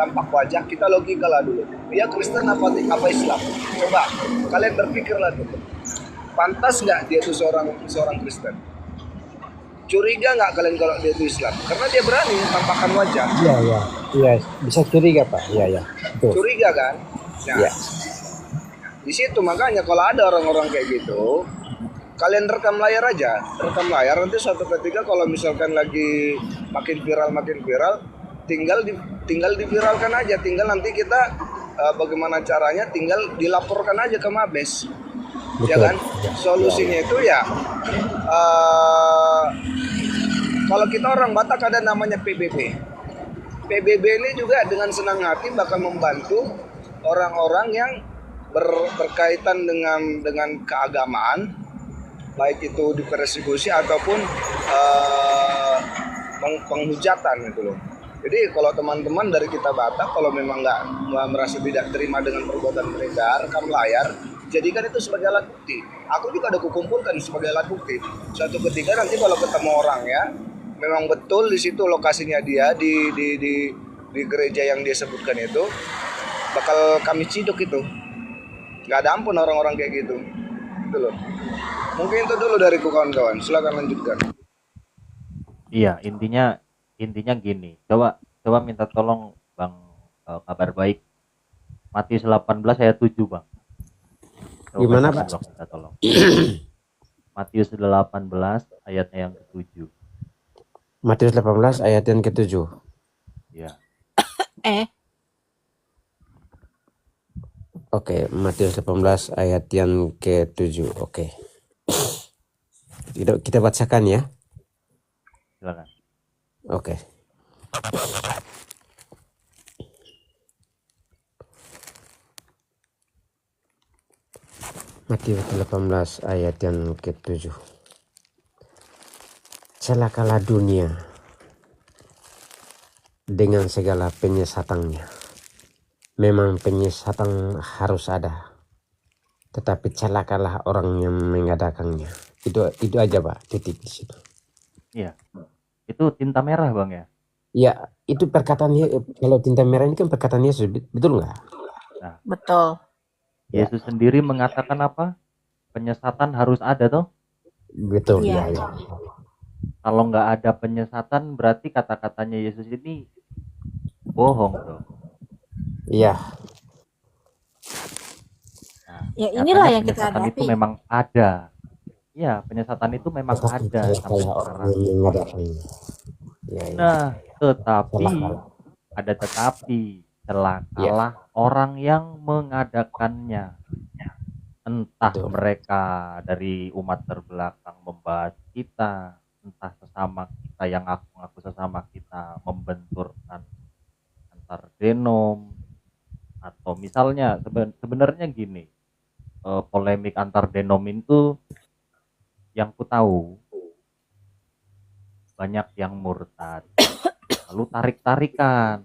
tampak wajah, kita logika lah dulu. Dia Kristen apa Islam? Coba kalian berpikirlah dulu. Pantas nggak dia itu seorang Kristen? Curiga nggak kalian kalau dia itu Islam? Karena dia berani tampakkan wajah. Iya, bisa curiga Pak. Iya, betul. Curiga kan? Nah, Iya. di situ makanya kalau ada orang-orang kayak gitu, kalian rekam layar aja, rekam layar, nanti suatu ketika kalau misalkan lagi makin viral, tinggal diviralkan aja, tinggal nanti kita bagaimana caranya, tinggal dilaporkan aja ke Mabes. Ya kan? Solusinya itu ya kalau kita orang Batak ada namanya PBB. PBB ini juga dengan senang hati bakal membantu orang-orang yang berkaitan dengan keagamaan, baik itu dipersekusi ataupun penghujatan gitu loh. Jadi kalau teman-teman dari kita Batak kalau memang nggak merasa tidak terima dengan perbuatan mereka, rekam layar, jadikan itu sebagai alat bukti. Aku juga ada kukumpulkan sebagai alat bukti. Suatu ketika nanti kalau ketemu orang ya, memang betul di situ lokasinya dia di gereja yang dia sebutkan itu, bakal kami ciduk itu. Nggak ada ampun orang-orang kayak gitu. Gitu loh. Mungkin itu dulu dariku kawan-kawan. Silakan lanjutkan. Iya, intinya gini. Coba minta tolong Bang, kabar baik. Matius 18 ayat 7, Bang. Coba Gimana, Pak? Bang, minta tolong. Matius 18 ayatnya yang ke-7. Matius 18 ayat yang ke-7. Ya. Oke, Matius 18 ayat yang ke-7. Oke. Kita bacakan ya. Silakan. Oke. Matius 18 ayat yang ke-7. Celakalah dunia dengan segala penyesatannya. Memang penyesatan harus ada, tetapi celakalah orang yang mengadakannya. Itu aja Pak, titik di situ. Iya. Itu tinta merah Bang ya? Ya, itu perkataannya. Kalau tinta merah ini kan perkataan Yesus, betul nggak? Nah, Betul. Yesus sendiri mengatakan apa? Penyesatan harus ada toh? Betul. Iya. Ya. Kalau nggak ada penyesatan berarti kata-katanya Yesus ini bohong tuh. Iya. Nah, Ya inilah yang kita penyesatan hadapi. itu memang ada. Iya, penyesatan itu memang ada sampai sekarang. Ya. Nah, tetapi ada tetapi celakalah orang yang mengadakannya. Entah mereka dari umat terbelakang membahas kita, entah sesama kita yang ngaku sesama kita membenturkan antar denom, atau misalnya sebenarnya gini, polemik antar denom itu yang ku tahu banyak yang murtad lalu tarik-tarikan.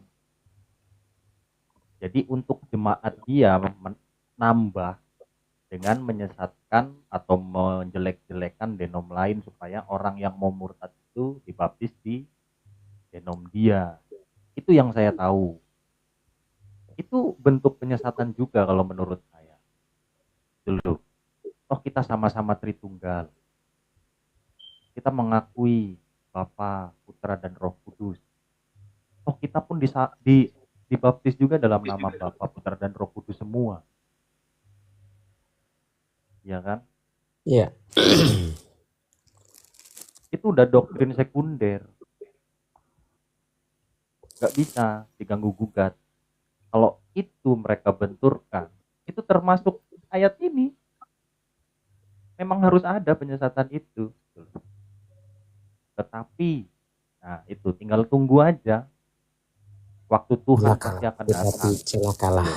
Jadi untuk jemaat dia menambah dengan menyesatkan atau menjelek-jelekan denom lain supaya orang yang mau murtad itu dibaptis di denom dia. Itu yang saya tahu. Itu bentuk penyesatan juga kalau menurut saya. Dulu, toh kita sama-sama Tritunggal. Kita mengakui Bapa, Putra, dan Roh Kudus. Oh, kita pun dibaptis juga dalam nama Bapa, Putra, dan Roh Kudus semua. Ya kan? Iya. Itu udah doktrin sekunder. Gak bisa diganggu gugat. Kalau itu mereka benturkan, itu termasuk ayat ini. Memang harus ada penyesatan itu. Tetapi, nah itu tinggal tunggu aja. Waktu Tuhan pasti akan datang. Celakalah.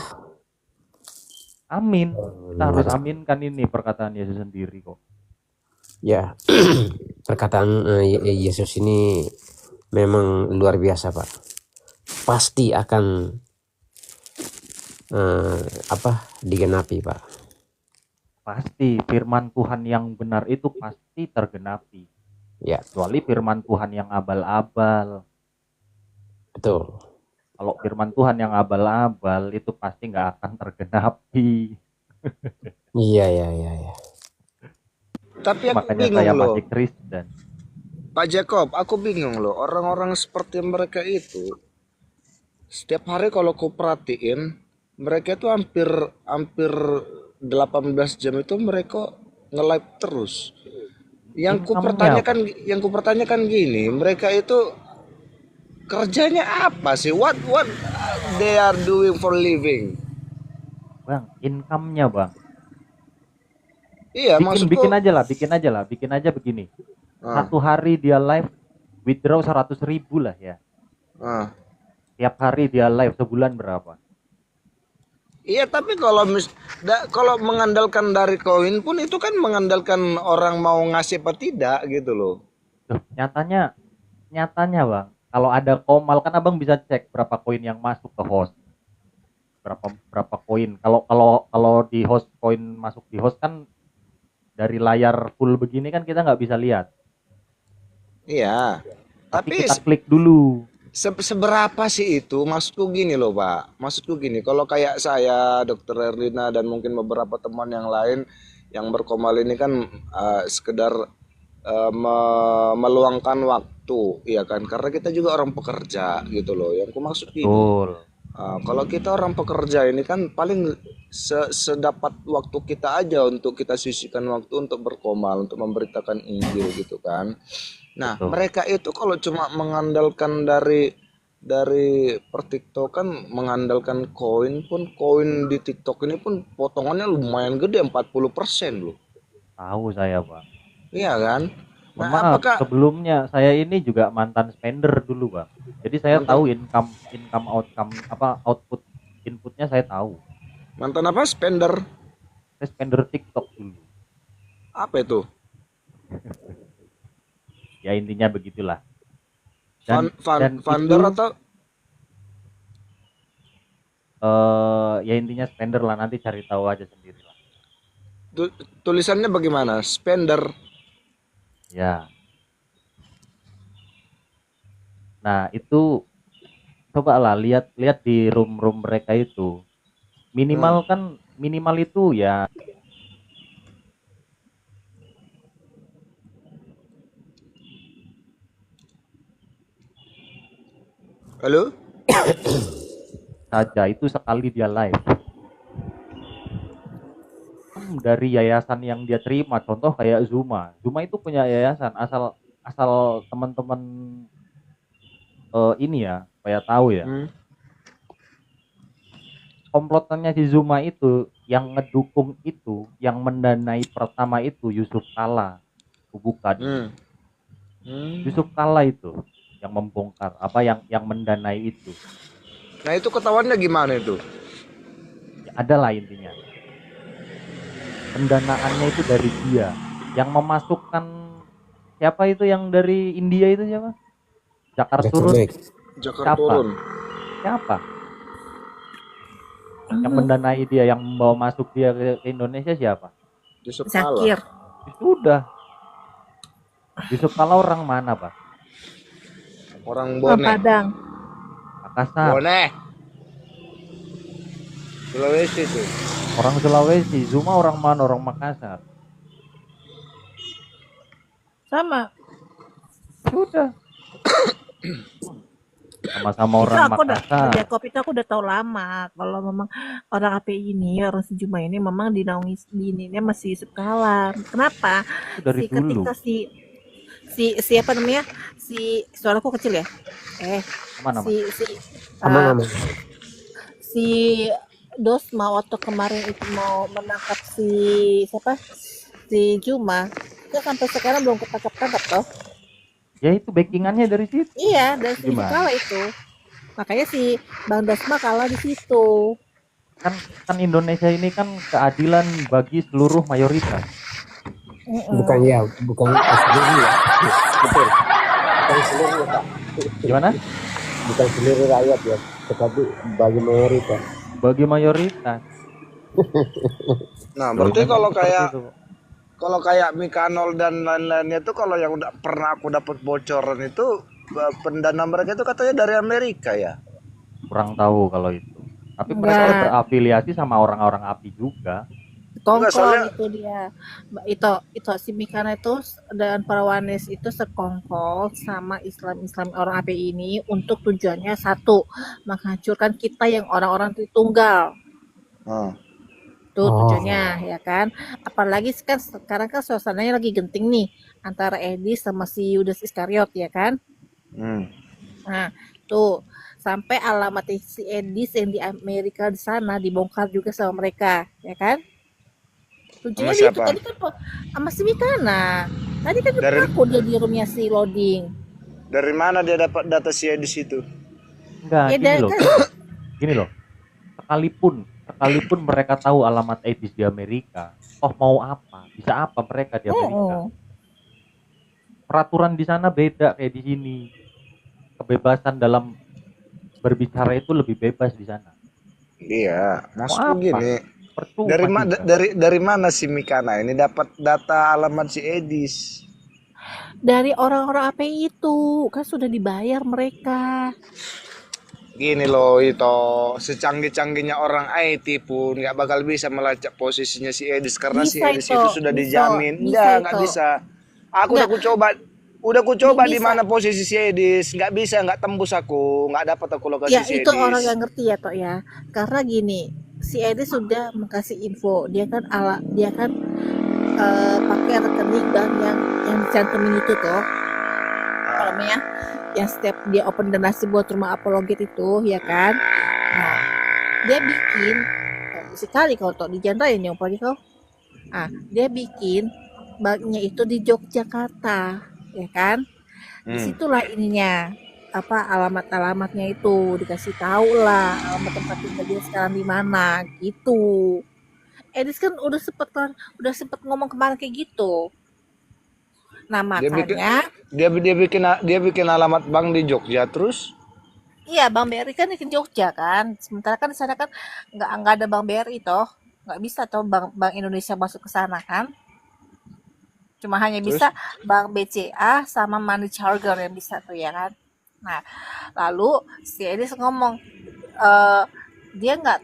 Amin. Kita harus aminkan ini perkataan Yesus sendiri kok. Ya, perkataan Yesus ini memang luar biasa Pak. Pasti akan digenapi Pak. Pasti firman Tuhan yang benar itu pasti tergenapi. Ya. Kecuali firman Tuhan yang abal-abal. Betul. Kalau firman Tuhan yang abal-abal itu pasti nggak akan tergenapi. Iya. Tapi aku Makanya bingung saya loh, masih Kristen. Pak Jacob, aku bingung loh, orang-orang seperti mereka itu setiap hari kalau ku perhatiin, mereka itu hampir 18 jam itu mereka nge-live terus. Yang ku pertanyakan gini, mereka itu kerjanya apa sih? What they are doing for living? Bang, income-nya bang. Iya, maksudku bikin aja begini. Satu hari dia live withdraw 100.000 lah ya. Tiap hari dia live sebulan berapa? Iya, tapi kalau mengandalkan dari koin pun itu kan mengandalkan orang mau ngasih apa tidak gitu loh. Nyatanya bang, kalau ada komal kan abang bisa cek berapa koin yang masuk ke host. Berapa koin. Kalau di host koin masuk di host kan dari layar full begini kan kita nggak bisa lihat. Iya. Tapi kita klik dulu. Seberapa sih itu? Maksudku gini loh Pak. Maksudku gini, kalau kayak saya, Dr. Erlina dan mungkin beberapa teman yang lain yang berkomal ini kan sekedar meluangkan waktu, ya kan? Karena kita juga orang pekerja gitu loh. Yang ku maksud gini. Kalau kita orang pekerja ini kan paling sedapat waktu kita aja untuk kita sisihkan waktu untuk berkomal, untuk memberitakan Injil gitu kan. Nah, mereka itu kalau cuma mengandalkan dari pertiktokan, mengandalkan koin di TikTok ini pun potongannya lumayan gede, 40% loh. Tahu saya, Bang. Iya kan? Nah, maaf, sebelumnya saya ini juga mantan spender dulu, Bang. Jadi saya tahu output inputnya saya tahu. Mantan apa? Spender? Saya spender TikTok dulu. Apa itu? Ya intinya begitulah. Funder atau ya intinya spender lah, nanti cari tahu aja sendiri lah. Tulisannya bagaimana? Spender. Ya. Nah, itu coba lah lihat di room mereka itu. Minimal itu ya halo? saja itu sekali dia live. Dari yayasan yang dia terima, contoh kayak Zuma itu punya yayasan, asal teman-teman ini ya, supaya tahu ya. Komplotannya si Zuma itu, yang ngedukung itu, yang mendanai pertama itu Yusuf Kalla, bukan. Yusuf Kalla itu yang membongkar yang mendanai itu. Nah, itu ketahuannya gimana itu? Ya, adalah intinya. Pendanaannya itu dari dia. Yang memasukkan siapa itu yang dari India itu siapa? Jakarta turun. Siapa? Yang mendanai dia, yang membawa masuk dia ke Indonesia siapa? Yusuf Kalla. Sudah. Yusuf Kalla orang mana, Pak? Orang Bone. Padang. Makassar. Bone. Sulawesi itu. Orang Sulawesi. Zuma orang mana? Orang Makassar. Sama. Sudah. Sama-sama orang Makassar. Jacob itu aku udah tahu lama. Kalau memang orang API ini, orang Sejuma ini memang dinaungi ininya masih Yusuf Kalla. Kenapa? Dari dulu. Ketika siapa namanya? Suaraku kecil ya? Mana? Si Dosma waktu kemarin itu mau menangkap si Juma, itu sampai sekarang belum ketangkap toh. Ya itu backingannya dari situ. Iya, dari si Kalla itu. Makanya si Bang Dosma kalah di situ. Kan Indonesia ini kan keadilan bagi seluruh mayoritas. Bukan seluruh ya. Betul. Bukan seluruh Pak. Gimana? Bukan seluruh rakyat ya, tetapi bagi mayoritas. Bagi mayoritas. Nah, berarti kalau kayak Mikanol dan lain-lainnya itu, kalau yang pernah aku dapat bocoran itu, pendana mereka itu katanya dari Amerika ya. kurang tahu kalau itu. Tapi mereka Enggak, berafiliasi sama orang-orang API juga. Enggak, sekongkol soalnya itu dia. Itu si Mikana itu dan para Wanes itu sekongkol sama Islam orang API ini untuk tujuannya satu, menghancurkan kita yang orang-orang Tritunggal. ah, Itu Oh, tujuannya ya kan. Apalagi kan sekarang kan suasananya lagi genting nih antara Edi sama si Yudas Iskariot ya kan. hmm. Nah, tuh sampai alamat si Edis yang di Amerika di sana dibongkar juga sama mereka, ya kan? Sama Tujuannya dia itu siapa? tadi kan sama si Mikana. Tadi kan Dari aku dia di roomnya si Loading. dari mana dia dapat data si Edis itu? Enggak, Ya gini dan loh. kan, Gini loh. Sekalipun mereka tahu alamat Edis di Amerika, toh mau apa? Bisa apa mereka di Amerika? oh, Peraturan di sana beda kayak di sini. Kebebasan dalam berbicara itu lebih bebas di sana. Iya, Mau maksudku apa? gini. Percuma juga. Dari mana si Mikana ini dapat data alamat si Edis? dari orang-orang API itu kan sudah dibayar mereka. Gini loh itu, secanggih-canggihnya orang IT pun nggak bakal bisa melacak posisinya si Edis karena si Bisa Edis itu, itu sudah dijamin. Nggak itu. bisa. Aku udah Enggak, ku coba di bisa. mana posisi si Edis, nggak bisa, nggak tembus aku, nggak dapat aku lokasi Ya si itu orang Edis. yang ngerti ya Tok ya. Karena gini, si Edi sudah mengasih info. Dia kan pakai rekening bank yang dicantumin itu toh. Apa namanya? Yang setiap dia open donasi buat rumah apologet itu, ya kan? Nah, dia bikin sekali kalau Tok dijandain yang apalagi kau. Dia bikin banknya itu di Yogyakarta, ya kan? Disitulah ininya alamatnya itu dikasih tahu lah alamat tempat tinggal dia sekarang di mana gitu. Edis kan udah sempet ngomong kemarin kayak gitu. Nah Dia bikin makanya dia bikin alamat bank di Jogja terus. iya Bang BRI kan di Jogja kan. Sementara kan di sana kan nggak ada Bang BRI toh, nggak bisa toh Bank Indonesia masuk ke sana kan. Cuma hanya Terus bisa Bank BCA sama Money Charger yang bisa tuh ya kan. Nah, lalu si Edis ngomong dia nggak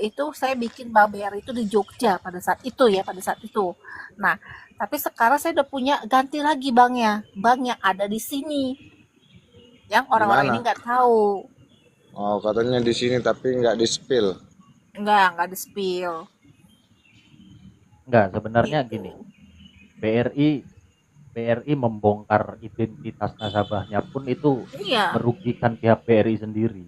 itu saya bikin Bank BRI itu di Jogja pada saat itu. Nah, tapi sekarang saya udah punya ganti lagi bank yang ada di sini yang di orang-orang ini mana? nggak tahu, Oh, katanya di sini tapi nggak di spill. nggak di spill Enggak, sebenarnya gini. gitu. BRI membongkar identitas nasabahnya pun itu Iya, merugikan pihak BRI sendiri.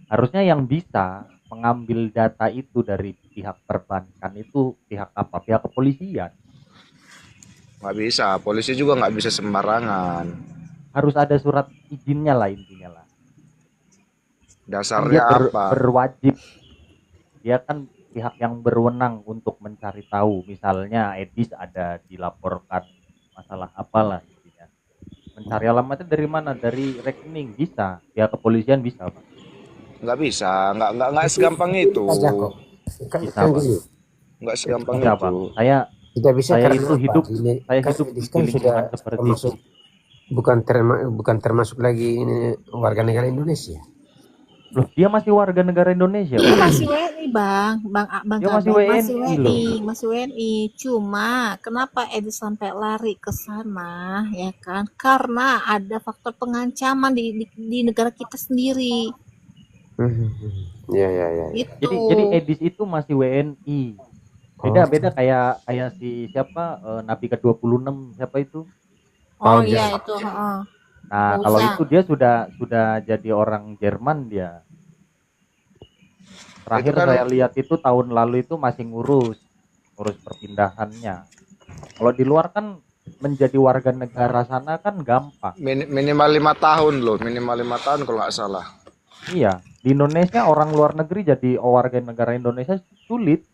Harusnya yang bisa mengambil data itu dari pihak perbankan itu pihak apa? Pihak kepolisian. Nggak bisa, polisi juga nggak bisa sembarangan. Harus ada surat izinnya lah intinya lah. Kan dia Dasarnya apa? berwajib. Dia kan pihak yang berwenang untuk mencari tahu. Misalnya Edis ada dilaporkan masalah apalah intinya. Mencari alamatnya dari mana? Dari rekening bisa. Pihak kepolisian bisa, Pak. Nggak bisa, nggak segampang itu. Aja kok. Bisa, Kan Pak. gini, Nggak segampang Bisa, Pak. itu. tidak bisa Saya karena itu apa? hidup Ini saya kan hidup Edis di kan sudah lingkungan seperti itu. termasuk bukan termasuk lagi warga negara Indonesia. Loh, dia masih warga negara Indonesia, Dia Pak. masih WNI Bang Dia masih Abang WNI loh. masih WNI. Cuma kenapa Edis sampai lari ke sana ya kan? Karena ada faktor pengancaman di negara kita sendiri. Ya. Gitu. Jadi Edis itu masih WNI. Beda kayak si siapa Nabi ke-26 siapa itu? Oh Paul iya Jam. itu, heeh. Nah, kalau Musa. itu dia sudah jadi orang Jerman dia. Itu Terakhir kan saya lihat itu tahun lalu itu masih ngurus perpindahannya. Kalau di luar kan menjadi warga negara sana kan gampang. minimal 5 tahun loh, minimal 5 tahun kalau nggak salah. Iya, di Indonesia orang luar negeri jadi warga negara Indonesia sulit,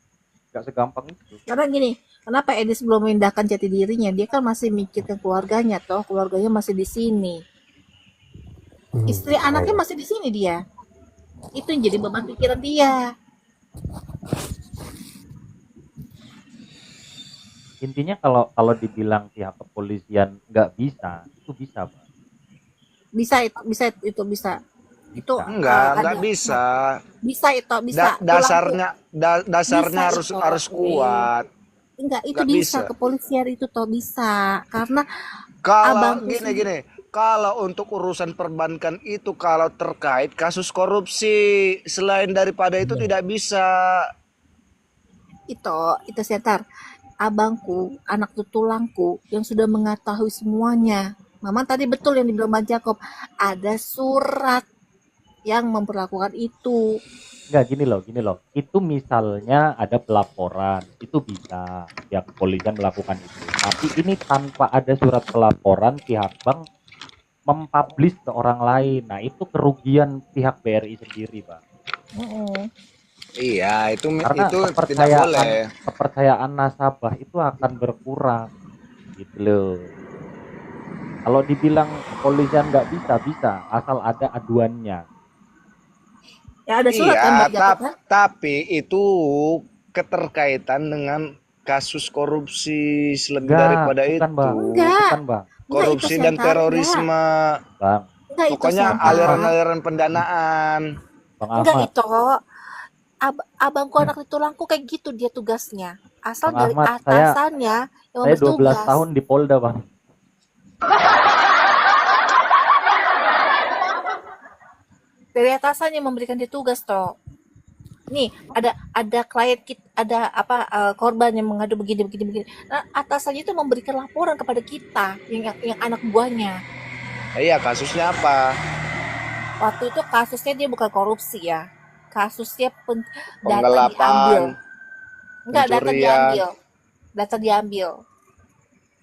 nggak segampang itu. Karena gini, kenapa Edis belum memindahkan jati dirinya? Dia kan masih mikirkan keluarganya toh, keluarganya masih di sini. Istri anaknya masih di sini dia. Itu yang jadi beban pikiran dia. Intinya kalau dibilang pihak kepolisian nggak bisa, itu bisa, Pak. Bisa itu bisa. Itu Enggak bisa. Bisa itu bisa. Dasarnya harus kuat. Enggak, itu Nggak bisa. bisa. Kepolisian itu toh bisa. Karena Kalau abangku gini, kalau untuk urusan perbankan itu kalau terkait kasus korupsi, selain daripada itu tidak bisa. itu setar. Abangku, anak tutulangku yang sudah mengetahui semuanya. Mama tadi betul yang dibilang Bang Jacob. Ada surat yang memperlakukan itu. Enggak, gini loh. Itu misalnya ada pelaporan, itu bisa pihak kepolisian melakukan itu. Tapi ini tanpa ada surat pelaporan, pihak bank mempublish ke orang lain. Nah, itu kerugian pihak BRI sendiri, Bang. Iya, itu Karena tidak boleh. kepercayaan nasabah itu akan berkurang, gitu loh. Kalau dibilang kepolisian nggak bisa, asal ada aduannya. Ya ada surat kan Bang Jacob kan? Tapi itu keterkaitan dengan kasus korupsi selebih daripada itu. Enggak. Bukan, Bang. Korupsi dan terorisme. Bang. Enggak, itu Pokoknya Siantar. aliran-aliran pendanaan. Bang Enggak Ahmad. itu. Abangku anak tutulangku kayak gitu dia tugasnya. Asal Bang dari Ahmad, atasannya yang Saya 12 bertugas. tahun di Polda, Bang. Dari atasannya memberikan dia tugas toh. Nih ada klien kita, ada korban yang mengadu begini. Nah, atasannya itu memberikan laporan kepada kita yang anak buahnya. Iya, kasusnya apa? Waktu itu kasusnya dia bukan korupsi ya. Kasusnya data Penggelapan, diambil. Enggak, pencurian. Data diambil.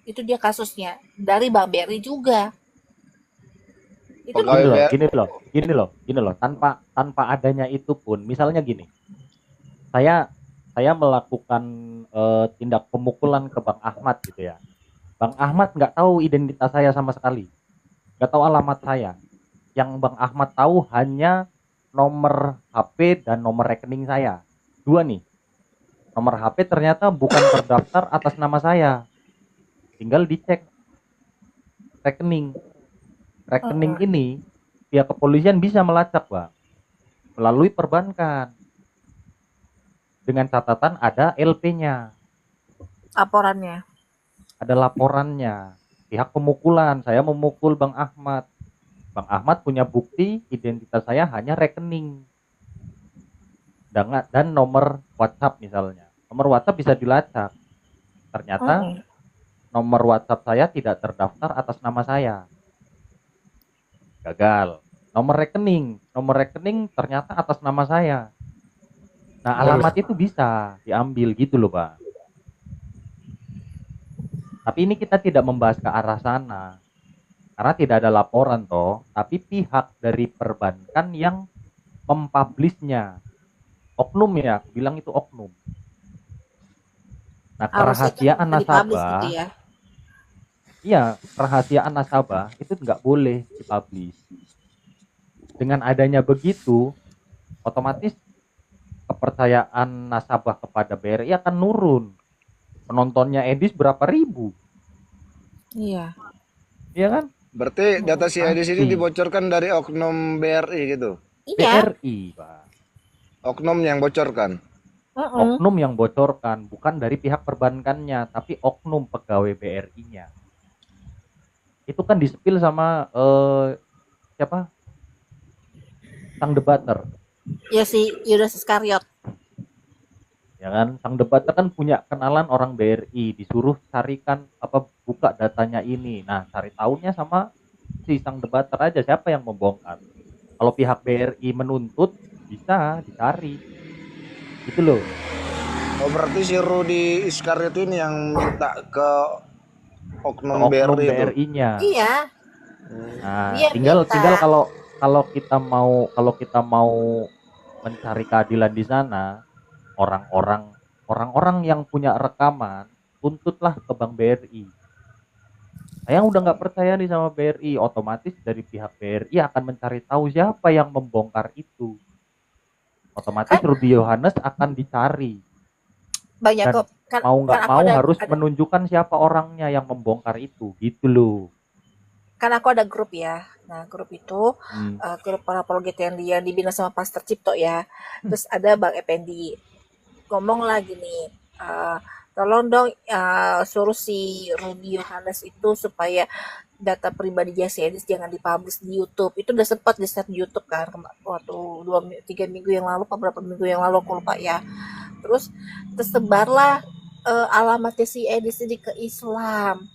Itu dia kasusnya dari Bang Beri juga. Itu Gini loh. Tanpa adanya itu pun, misalnya gini. Saya melakukan tindak pemukulan ke Bang Ahmad gitu ya. Bang Ahmad nggak tahu identitas saya sama sekali. Nggak tahu alamat saya. Yang Bang Ahmad tahu hanya nomor HP dan nomor rekening saya. Dua nih. Nomor HP ternyata bukan terdaftar atas nama saya. Tinggal dicek rekening. Rekening ini pihak kepolisian bisa melacak, Bang. Melalui perbankan. Dengan catatan ada LP-nya. laporannya. Ada laporannya. Pihak pemukulan, saya memukul Bang Ahmad. Bang Ahmad punya bukti identitas saya hanya rekening dan nomor WhatsApp misalnya. Nomor WhatsApp bisa dilacak. Ternyata nomor WhatsApp saya tidak terdaftar atas nama saya. Gagal. Nomor rekening ternyata atas nama saya. Nah, alamat itu bisa diambil gitu loh, Pak. Tapi ini kita tidak membahas ke arah sana. Karena tidak ada laporan toh, tapi pihak dari perbankan yang mempublishnya. Oknum ya, aku bilang itu oknum. Nah, kerahasiaan nasabah, Gitu ya. iya, kerahasiaan nasabah itu nggak boleh dipublish. Dengan adanya begitu, otomatis kepercayaan nasabah kepada BRI akan nurun. Penontonnya Edis berapa ribu? Iya. Iya kan? Berarti data si Edis ini dibocorkan dari oknum BRI gitu? Iya. BRI, Pak. Oknum yang bocorkan? Oknum yang bocorkan, bukan dari pihak perbankannya, tapi oknum pegawai BRI-nya. Itu kan disepil sama siapa? Sang debater. Ya si Yudas Iskariot. Ya kan, sang debater kan punya kenalan orang BRI, disuruh carikan buka datanya ini. Nah, cari tahunya sama si sang debater aja, siapa yang membongkar. Kalau pihak BRI menuntut, bisa dicari. Gitu loh. Oh, berarti si Rudi Iskariot ini yang minta ke oknum BRI itu. BRI-nya. Iya. Nah, Dia tinggal minta. kalau kita mau mencari keadilan di sana, orang-orang yang punya rekaman tuntutlah ke Bank BRI. Saya udah nggak percaya nih sama BRI, otomatis dari pihak BRI akan mencari tahu siapa yang membongkar itu. Otomatis Rudi Yohanes akan dicari. Bang Jacob, Dan mau nggak mau ada, harus menunjukkan siapa orangnya yang membongkar itu, gitu loh. Kan aku ada grup ya, Nah, grup itu grup para apologet yang dibina sama Pastor Cipto ya. Terus ada Bang Effendi ngomong lagi nih, tolong dong suruh si Rudy Yohanes itu supaya data pribadinya si Edis jangan dipublish di YouTube. Itu udah sempat di-set di YouTube kan waktu 2-3 minggu yang lalu, beberapa minggu yang lalu aku lupa ya. Terus tersebarlah alamatnya si Edis ini ke Islam.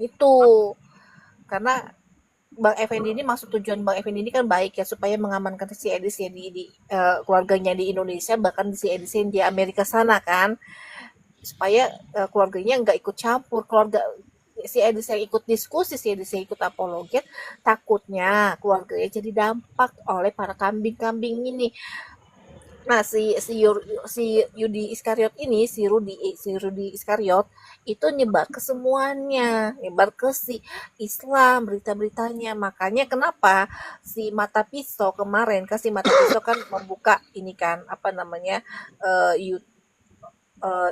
Itu karena Bang Effendi ini, maksud tujuan Bang Effendi ini kan baik ya, supaya mengamankan si Edis ya di keluarganya di Indonesia, bahkan si Edis yang di Amerika sana kan, supaya keluarganya nggak ikut campur. Keluarga si Edis yang ikut diskusi, si Edis yang ikut apologet, takutnya keluarganya jadi dampak oleh para kambing-kambing ini. Nah, si Yudi Iskariot ini, si Rudy Iskariot itu nyebar ke semuanya, nyebar ke si Islam berita-beritanya. Makanya kenapa si Mata Pisau kemarin, kan si Mata Pisau kan membuka ini kan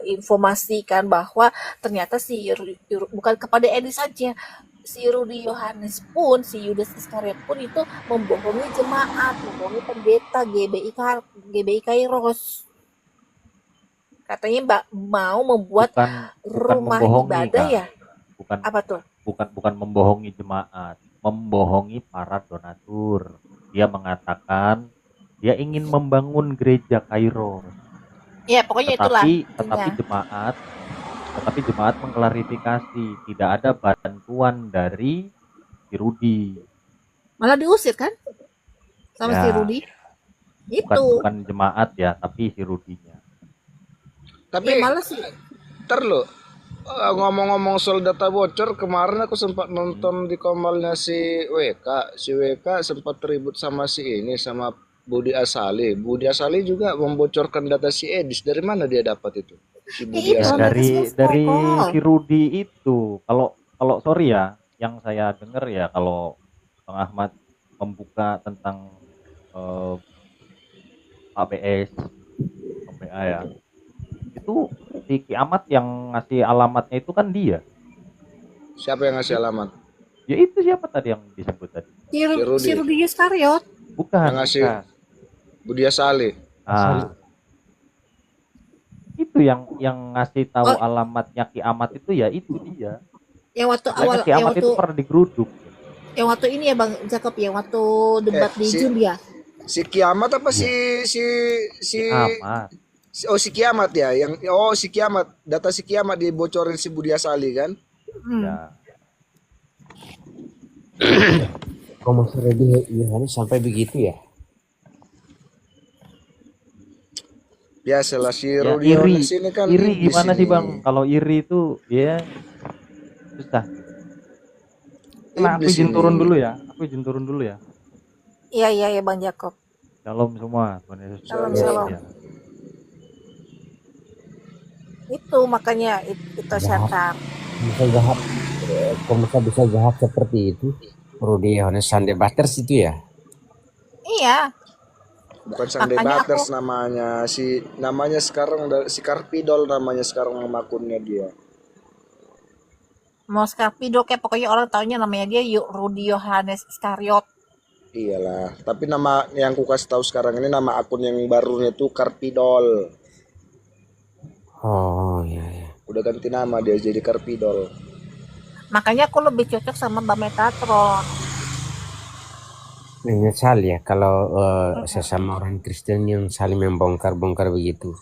informasi kan bahwa ternyata bukan kepada Edi saja, si Rudy Yohanes pun, si Yudas Iskariot pun itu membohongi jemaat, membohongi pendeta GBI Kairos. Katanya mau membuat rumah ibadah ya. Apa tuh? Bukan membohongi jemaat, membohongi para donatur. Dia mengatakan dia ingin membangun gereja Kairos. Ya, pokoknya itulah. Tetapi jemaat mengklarifikasi tidak ada bantuan dari si Rudy. Malah diusir kan sama si Rudy. Bukan jemaat ya, tapi si Rudy-nya. Tapi malah sih. Ngomong-ngomong soal data bocor, kemarin aku sempat nonton di komalnya si WK. Si WK sempat ribut sama sama Budi Asali. Budi Asali juga membocorkan data si Edis. Dari mana dia dapat itu? Si Budi Asali. Dari si Rudy itu. Kalau sorry ya, yang saya dengar ya, kalau Bang Ahmad membuka tentang ABS, PA ya, itu si Kiamat yang ngasih alamatnya itu kan dia. Siapa yang ngasih alamat? Ya itu siapa tadi yang disebut tadi? Si Rudy Iskariot. Bukan. Yang ngasih Budi Asali. Itu yang ngasih tahu alamatnya Kiamat itu ya itu dia. Yang waktu awal Kiamat itu pernah digeruduk. Yang waktu ini ya Bang Jacob ya, waktu debat di Zoom ya. Si Kiamat apa si Kiamat. Si Kiamat ya, si Kiamat, data si Kiamat dibocorin si Budi Asali kan? Ya. Kok Mas Rudy Yohanes sampai begitu ya? Biasalah si Rudy Yohanes ini kan iri gimana sih Bang? Kalau iri itu ya susah. Nah, aku izin turun dulu ya. Iya Bang Jacob. Shalom semua. Shalom. Itu makanya itu setan. Bisa jahat. Kok bisa jahat seperti itu? Rudy Yohanes Sunday Butters itu ya? Iya. Bukan Sunday Butters namanya sekarang si Karpidol namanya sekarang nama akunnya dia. Mau Karpidol kayak pokoknya orang taunya namanya dia Rudy Yohanes Iskariot. Iyalah, tapi nama yang ku kasih tahu sekarang ini nama akun yang barunya tuh Karpidol. Oh iya. Udah ganti nama dia jadi Karpidol. Makanya aku lebih cocok sama Mbak Metatron. Menyesal ya kalau sesama orang Kristen yang saling membongkar-bongkar begitu.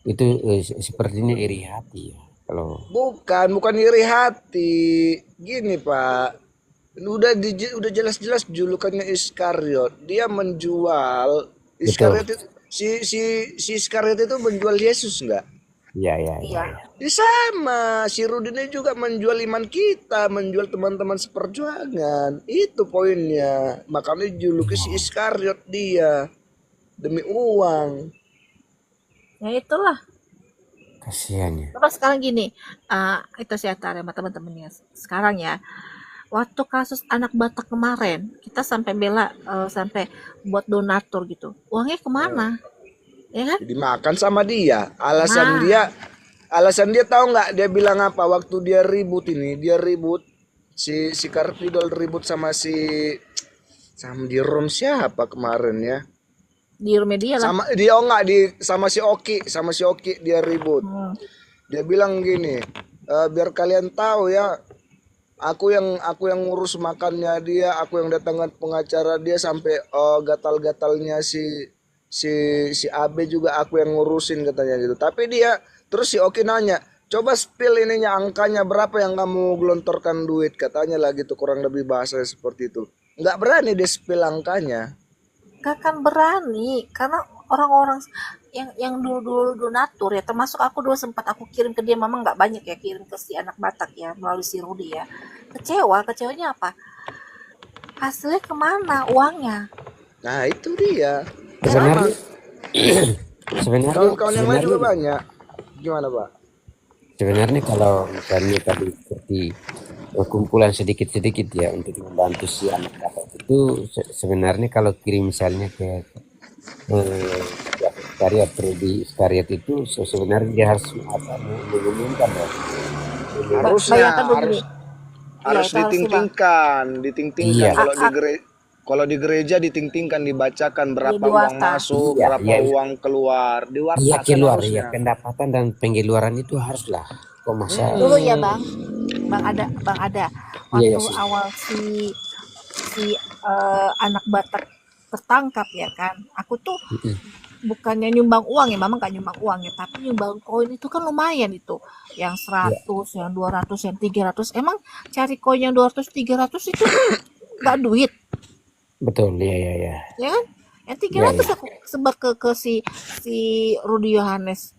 Itu sepertinya iri hati ya. Kalau bukan iri hati. Gini Pak, udah jelas-jelas julukannya Iskariot. Dia menjual Iskariot itu, si Iskariot itu menjual Yesus enggak? Iya. Dia sama, si Rudy ini juga menjual iman kita, menjual teman-teman seperjuangan. Itu poinnya. Makanya juluki si Iskariot dia demi uang. Ya itulah. Kasihan ya. Terus sekarang gini, itu saya tarik sama teman-temannya. Sekarang ya, waktu kasus anak Batak kemarin, kita sampai sampai buat donatur gitu. Uangnya kemana? Ya kan? Dimakan sama dia. Alasan dia tahu nggak? Dia bilang apa? Waktu dia ribut si Karpidol ribut sama di room siapa kemarin ya? Di media lah. Sama dia sama si Oki dia ribut. Dia bilang gini, biar kalian tahu ya, aku yang ngurus makannya dia, aku yang datangkan pengacara dia sampai gatal-gatalnya si Abe juga aku yang ngurusin katanya gitu. Tapi dia terus si Oki nanya, coba spill ininya angkanya berapa yang kamu gelontorkan duit katanya lah gitu, kurang lebih bahasa seperti itu. Nggak berani dia spill angkanya. Gak akan berani karena orang-orang yang dulu donatur ya, termasuk aku dulu sempat aku kirim ke dia, mama nggak banyak ya, kirim ke si anak Batak ya melalui si Rudi ya. Kecewanya apa? Hasilnya kemana uangnya? Nah itu dia. Sebenarnya Kawan-kawan yang lain juga banyak. Gimana Pak? Sebenarnya kalau misalnya tadi seperti kumpulan sedikit-sedikit ya untuk membantu si anak Batak itu, sebenarnya kalau kirim misalnya ke sekretariat Rudi sekretariat itu sebenarnya dia harus mengumumkan ya. Harus ditingtingkan. Iya. Kalau di gereja ditingtingkan, dibacakan berapa uang masuk, berapa uang keluar, Iya keluar ya, pendapatan dan pengeluaran itu haruslah. Kok masa dulu ya bang ada waktu Iya, awal si anak Batak tertangkap ya kan, aku tuh bukannya nyumbang uang ya, mama nggak nyumbang uang ya, tapi nyumbang koin itu kan lumayan itu, yang 100, yang 200, yang 300. Emang cari koin yang 200, 300 itu nggak duit. Betul, ya. Ya kan? Yang 300 aku sebar ke si Rudi Yohanes.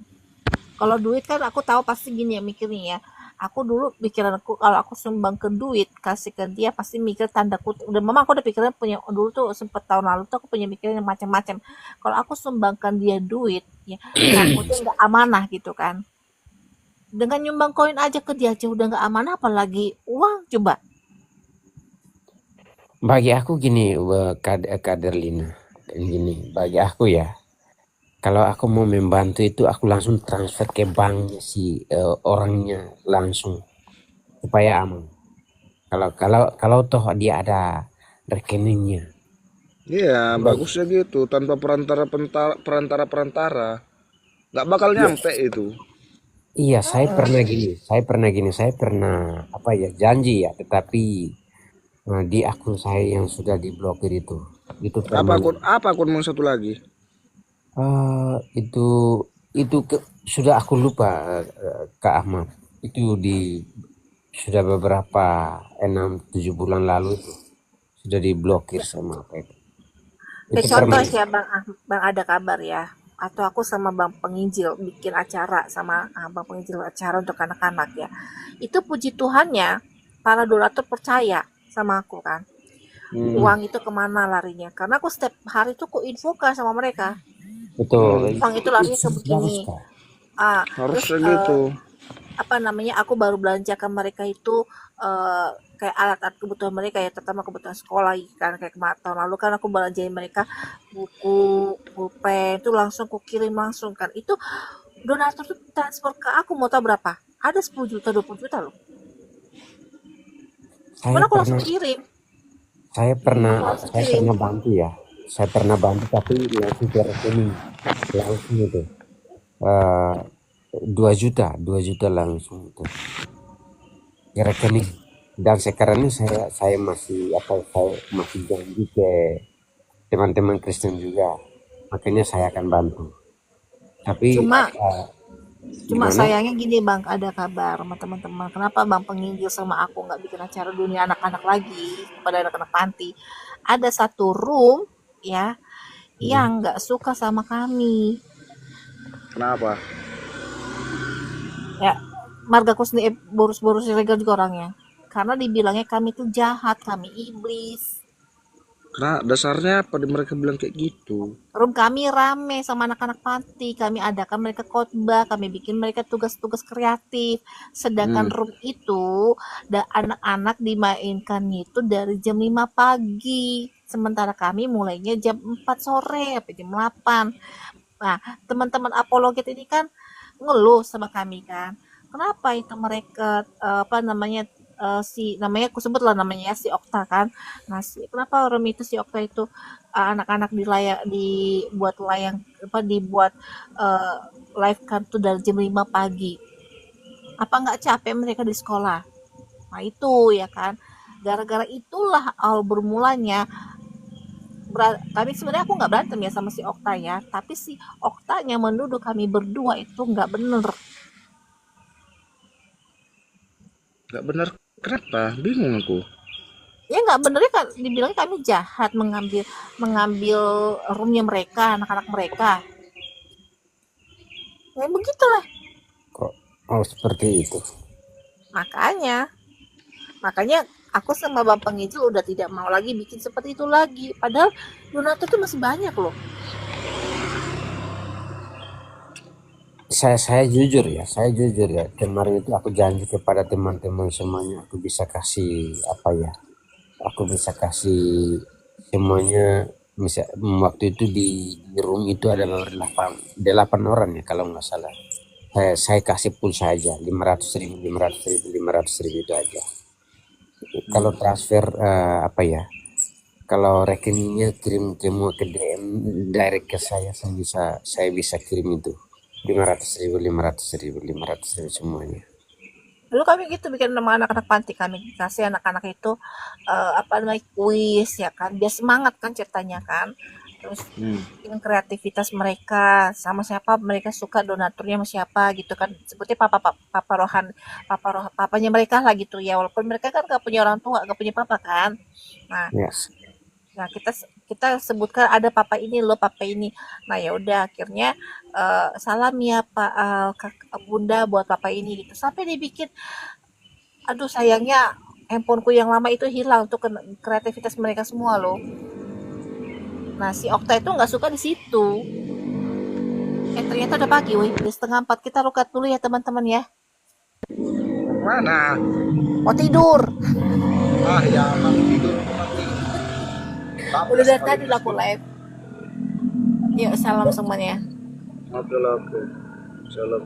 Kalau duit kan aku tahu pasti gini ya mikirnya ya. Aku dulu pikiran aku kalau aku sumbang ke duit kasih ke dia pasti mikir tanda kutip. Udah mama aku udah pikiran punya dulu tuh sempet tahun lalu tuh aku punya pikiran yang macam-macam. Kalau aku sumbangkan dia duit ya takutnya nggak amanah gitu kan. Dengan nyumbang koin aja ke dia aja udah nggak amanah, apalagi uang coba. Bagi aku gini, Kader Lina, gini, bagi aku ya, kalau aku mau membantu itu aku langsung transfer ke banknya si orangnya langsung supaya aman. Kalau toh dia ada rekeningnya. Iya, bagusnya gitu, tanpa perantara. Nggak bakal nyampe itu. Iya, saya pernah janji ya, tetapi di akun saya yang sudah diblokir itu Apa akunmu satu lagi? Sudah aku lupa, Kak Ahmad. Itu sudah beberapa 6-7 bulan lalu itu sudah diblokir sama apa itu. Contoh ya bang ada kabar ya, atau aku sama bang penginjil bikin acara sama bang penginjil acara untuk anak-anak ya, itu puji Tuhannya para donatur percaya sama aku kan. Uang itu kemana larinya, karena aku setiap hari tuh aku infokan sama mereka. Betul. Uang itu larinya ke begini. Harusnya gitu. Aku baru belanjakan mereka itu kayak alat-alat kebutuhan mereka ya, terutama kebutuhan sekolah kan, kayak tahun lalu kan aku belanjain mereka buku, pulpen itu langsung aku kirim langsung kan. Itu donatur tuh transfer ke aku, mau tahu berapa? Ada 10 juta 20 juta loh. Mana aku langsung kirim. Saya pernah bantu ya. Saya pernah bantu tapi langsung ke rekening langsung itu 2 juta langsung itu ke rekening. Dan sekarang ini saya masih janji ke teman-teman Kristen juga, makanya saya akan bantu. Tapi cuma sayangnya gini bang, ada kabar sama teman-teman, kenapa bang penginjil sama aku nggak bikin acara dunia anak-anak lagi kepada anak-anak panti. Ada satu room ya yang nggak suka sama kami. Kenapa? Ya margaku sendiri boros-boros ilegal juga orangnya, karena dibilangnya kami tuh jahat, kami iblis. Karena dasarnya apa mereka bilang kayak gitu? Room kami rame sama anak-anak panti, kami adakan mereka khotbah, kami bikin mereka tugas-tugas kreatif. Sedangkan room itu anak-anak dimainkan itu dari jam 5 pagi. Sementara kami mulainya jam 4 sore sampai jam 8. Nah, teman-teman apologet ini kan ngeluh sama kami kan. Kenapa itu mereka si namanya aku sebut lah namanya ya, si Okta kan. Nah, kenapa orang itu si Okta itu anak-anak dibuat dibuat live kan tuh dari jam 5 pagi. Apa nggak capek mereka di sekolah? Nah itu ya kan. Gara-gara itulah awal bermulanya kami sebenarnya aku nggak berantem ya sama si Okta ya, tapi si Oktanya menuduh kami berdua itu nggak bener. Nggak benar kenapa? Bingung aku. Ya nggak benernya kan dibilang kami jahat mengambil roomnya mereka, anak-anak mereka. Ya begitulah. Kok seperti itu? Makanya aku sama Bang Pengijil udah tidak mau lagi bikin seperti itu lagi. Padahal donatur itu masih banyak loh. Saya jujur ya, kemarin itu aku janji kepada teman-teman semuanya aku bisa kasih aku bisa kasih semuanya. Waktu itu di room itu ada 8 orang ya kalau nggak salah. Saya kasih pulsa aja 500.000 itu aja. Kalau transfer kalau rekeningnya kirim semua ke DM direct ke saya bisa kirim itu 500.000 semuanya. Dulu kami gitu bikin sama anak-anak panti, kami kasih anak-anak itu kuis ya kan, biar semangat kan ceritanya kan. Terus bikin kreativitas mereka sama siapa mereka suka, donaturnya sama siapa gitu kan, sebutnya papanya mereka lah gitu ya, walaupun mereka kan gak punya orang tua, gak punya papa kan. Nah kita sebutkan ada papa ini loh, papa ini. Nah ya udah akhirnya salam ya Pak Bunda buat papa ini gitu, sampai dibikin. Aduh sayangnya handphoneku yang lama itu hilang untuk kreativitas mereka semua loh. Nah si Okta itu nggak suka di situ. Ternyata udah pagi, wih, udah 3:30. Kita rokat dulu ya teman-teman ya. Mana? Mau tidur. Ya mau tidur mati. Udah dari tadi aku live. Yuk salam semuanya. Oke. Salam.